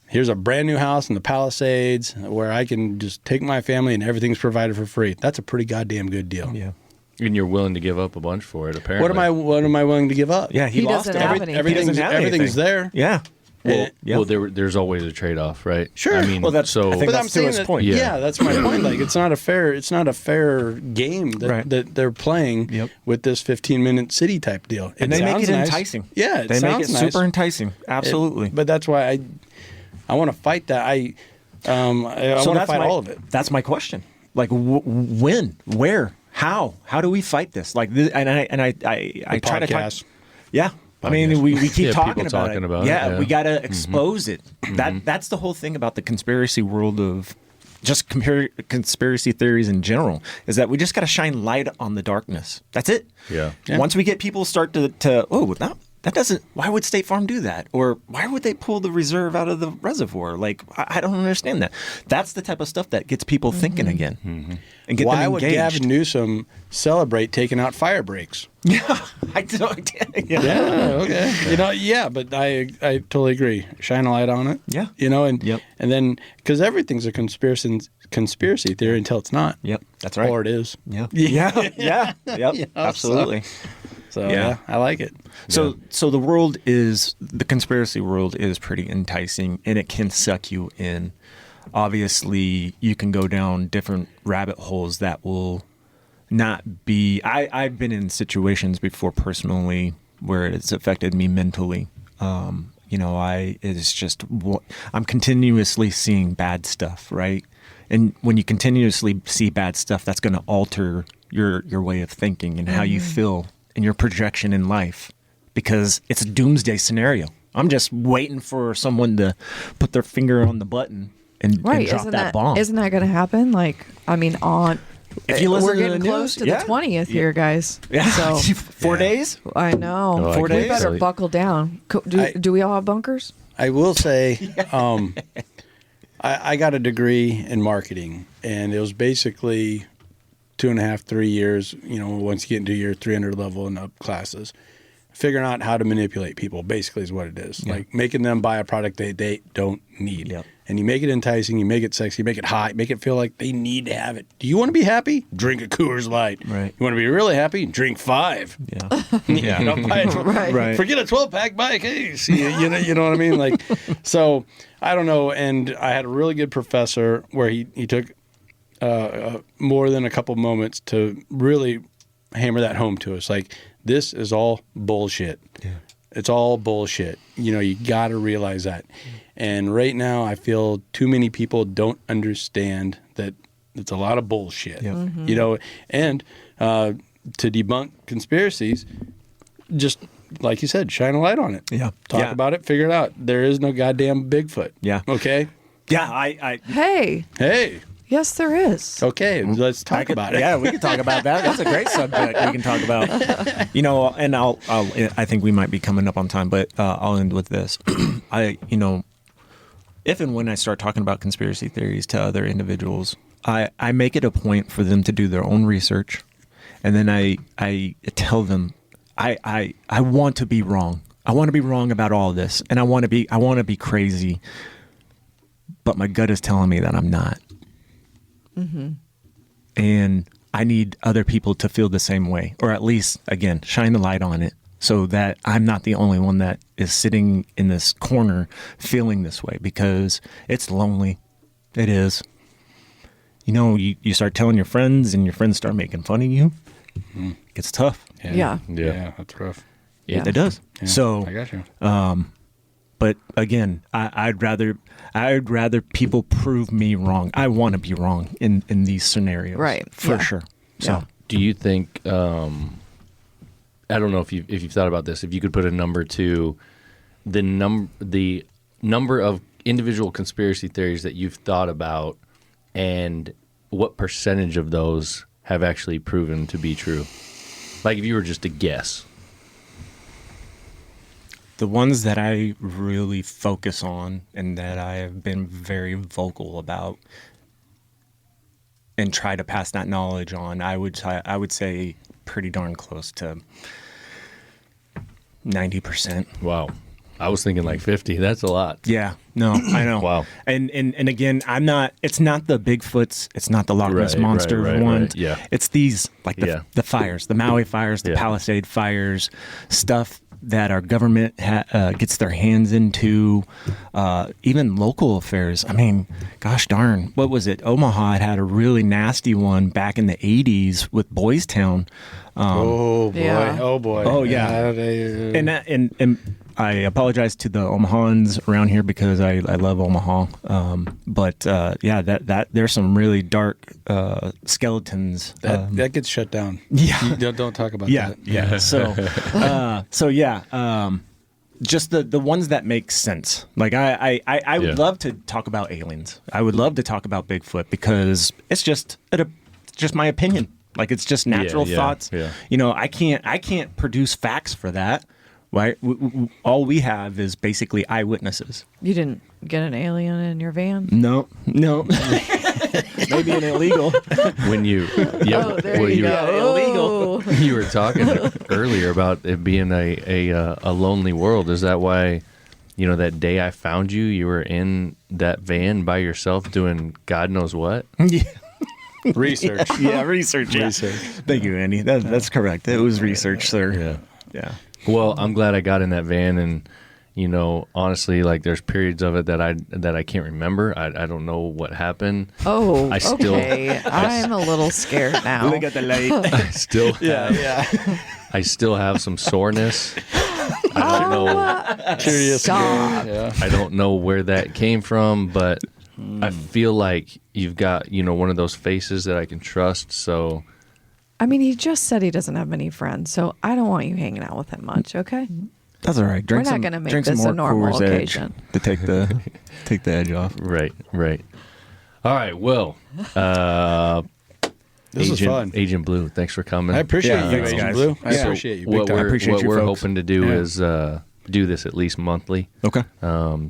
Here's a brand new house in the Palisades where I can just take my family and everything's provided for free. That's a pretty goddamn good deal. Yeah. and you're willing to give up a bunch for it, apparently. What am I willing to give up? Yeah. He He lost doesn't it. have anything. Everything's have everything's anything. there. Yeah. Well, yeah. well there's always a trade-off, right? Sure. I mean, Well, that's- so I think But that's I'm to saying his that, point. yeah, that's my point. Like it's not a fair game that, Right. that they're playing Yep. with this 15-minute city type deal. And they make sounds it nice. enticing. Yeah, it They make it sounds nice. super enticing. Absolutely. But that's why I want to fight that. I want to fight all of it. That's my question. Like, when, where, how do we fight this? Like, this, and I try to talk. Podcast. Yeah, I mean, we keep Yeah, talking people about talking it. about it, yeah, yeah. we got to expose it. That's the whole thing about the conspiracy world of just conspiracy theories in general, is that we just got to shine light on the darkness. That's it. Yeah. Once we get people start to that doesn't, why would State Farm do that? Or why would they pull the reserve out of the reservoir? Like, I don't understand that. That's the type of stuff that gets people thinking again and get Why them would engaged. Gavin Newsom celebrate taking out fire breaks? Yeah, I don't. Yeah. Okay. But I totally agree. Shine a light on it. Yeah. And Yep. and then because everything's a conspiracy theory until it's not. Yep, that's right. Or it is. Yeah. Yep. Absolutely. So Yeah. yeah, I like it. So the conspiracy world is pretty enticing, and it can suck you in. Obviously, you can go down different rabbit holes that will not be. I've been in situations before personally where it's affected me mentally. It's just I'm continuously seeing bad stuff, right? And when you continuously see bad stuff, that's going to alter your way of thinking and how you feel and your projection in life, because it's a doomsday scenario. I'm just waiting for someone to put their finger on the button and Right? drop Isn't that bomb. Isn't that going to happen? Like, I mean, If you listen we're to getting the close news, to the 20th here, guys. Yeah, So 4 days. I know. Oh, I Four can't days? We better believe- buckle down. Do we all have bunkers? I will say, I got a degree in marketing, and it was basically 2.5, 3 years. Once you get into your 300 level and up classes, figuring out how to manipulate people. Basically, is what it is. Like making them buy a product they don't need. Yep. And you make it enticing, you make it sexy, you make it hot, make it feel like they need to have it. Do you want to be happy? Drink a Coors Light. Right. You want to be really happy? Drink 5. Yeah. You know, buy a Right. Forget a 12-pack, buy a case. You know what I mean? Like, so I don't know. And I had a really good professor where he took more than a couple moments to really hammer that home to us. Like, this is all bullshit. Yeah. It's all bullshit. You got to realize that. And right now, I feel too many people don't understand that it's a lot of bullshit. Yep. And to debunk conspiracies, just like you said, shine a light on it. Yeah. Talk Yeah. about it, figure it out. There is no goddamn Bigfoot. Yeah. Okay? Yeah. I Hey, Hey, yes, there is. okay, let's talk about it. Yeah, we can talk about that. That's a great subject we can talk about. And I think we might be coming up on time, but I'll end with this. If and when I start talking about conspiracy theories to other individuals, I make it a point for them to do their own research, and then I tell them I want to be wrong. I want to be wrong about all this, and I want to be crazy, but my gut is telling me that I'm not. Mm-hmm. And I need other people to feel the same way, or at least, again, shine the light on it so that I'm not the only one that is sitting in this corner feeling this way, because it's lonely. It is. You start telling your friends and your friends start making fun of you. It's tough. Yeah. Yeah, that's rough. Yeah. It does. Yeah, So I got you. but again, I'd rather people prove me wrong. I want to be wrong in these scenarios, Right. For Yeah. sure. So Do you think? I don't know if you've thought about this. If you could put a number to the number of individual conspiracy theories that you've thought about, and what percentage of those have actually proven to be true? Like, if you were just to guess. the ones that I really focus on and that I have been very vocal about and try to pass that knowledge on, I would say pretty darn close to 90%. Wow. I was thinking like 50. That's a lot. Yeah, no, I know. Wow. And again, it's not the Bigfoots, it's not the Loch Ness Right, Monster right, ones. right. Yeah. It's these, like Yeah. the fires, the Maui fires, the Yeah. Palisade fires, stuff that our government gets their hands into, even local affairs. I mean, gosh darn, what was it? Omaha had a really nasty one back in the 80s with Boys Town. Oh boy! Yeah. Oh boy! Oh, yeah. And I apologize to the Omahans around here because I love Omaha. But that there's some really dark skeletons. that gets shut down. Yeah. You don't talk about Yeah, that. yeah. Just the ones that make sense. Like I would Yeah. love to talk about aliens. I would love to talk about Bigfoot because it's just my opinion. Like, it's just natural yeah, thoughts. yeah. I can't produce facts for that. Right? All we have is basically eyewitnesses. You didn't get an alien in your van? No. Maybe an illegal. When you, Oh, there you go. illegal. you were talking earlier about it being a lonely world. Is that why, that day I found you, you were in that van by yourself doing God knows what? Yeah. Research. Yeah, research. Yeah. Research. Thank you, Andy. That's correct. It was research, sir. Yeah. Yeah. Well, I'm glad I got in that van, and honestly, like, there's periods of it that I can't remember. I don't know what happened. Oh, I still- okay. I'm a little scared now. We got the light. I still I still have some soreness. I don't know. Curious. Stop. Yeah. I don't know where that came from, but I feel like you've got one of those faces that I can trust. So I mean, he just said he doesn't have many friends, so I don't want you hanging out with him much, okay? That's all right. Drink We're not some, gonna make drink some this a more normal Coors Edge occasion. to take the edge off. Right. All right. Well, This is fun. Agent Blue, thanks for coming. I appreciate Yeah, you, thanks, Agent guys. Blue. I Yeah. appreciate you. Big What time. we're, appreciate what you we're folks. hoping to do Yeah. is do this at least monthly. Okay.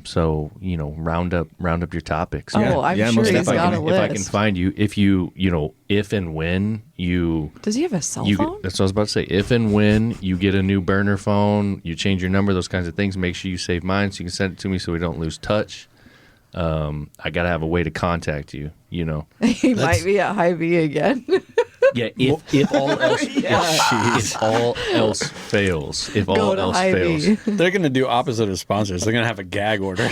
So round up your topics. Oh, Yeah. I'm Yeah, sure most he's if I got can, a list. if I can find you, if and when you Does he have a cell you phone? that's what I was about to say. If and when you get a new burner phone, you change your number, those kinds of things, make sure you save mine so you can send it to me so we don't lose touch. I gotta have a way to contact you. He might be at Hy-Vee again. Yeah, if all else if all else fails, if Go all to else Hy-Vee. fails, They're going to do opposite of sponsors. They're going to have a gag order.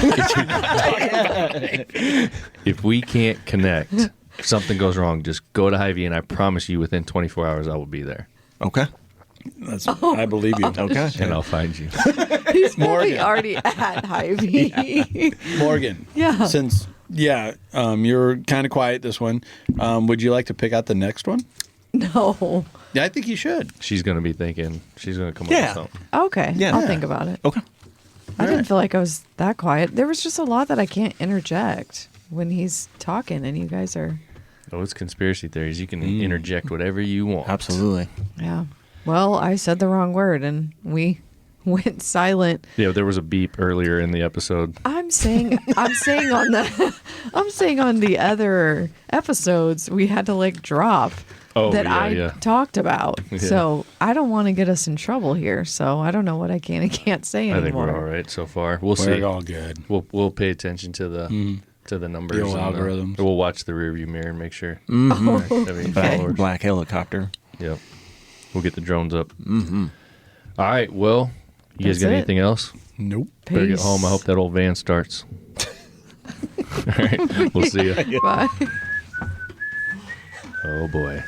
if we can't connect, if something goes wrong, just go to Hy-Vee, and I promise you, within 24 hours, I will be there, Okay. I believe you. Okay. and I'll find you. He's probably Morgan. already at Hy-Vee. Morgan. Yeah. Since you're kind of quiet this one, would you like to pick out the next one? No. Yeah, I think you should. She's gonna be thinking. She's gonna come up Yeah. with something. Okay. Yeah. I'll think about it. Okay. I didn't feel like I was that quiet. There was just a lot that I can't interject when he's talking, and you guys are, Oh, it's conspiracy theories. You can interject whatever you want. Absolutely. yeah. Well, I said the wrong word, and we went silent. Yeah, there was a beep earlier in the episode. I'm saying on the other episodes we had to drop Oh, that yeah, I yeah. talked about. Yeah. So I don't want to get us in trouble here. So I don't know what I can and can't say I think anymore. we're all right so far. We'll We're see. all good. We'll pay attention to the numbers, old and, algorithms. We'll watch the rearview mirror and make sure. Oh, Everything Black, followers. black helicopter. Yep. We'll get the drones up. Mm-hmm. All right. Well, you guys That's got it. anything else? Nope. Better get Peace. home. I hope that old van starts. All right. We'll see you. Bye. Oh boy.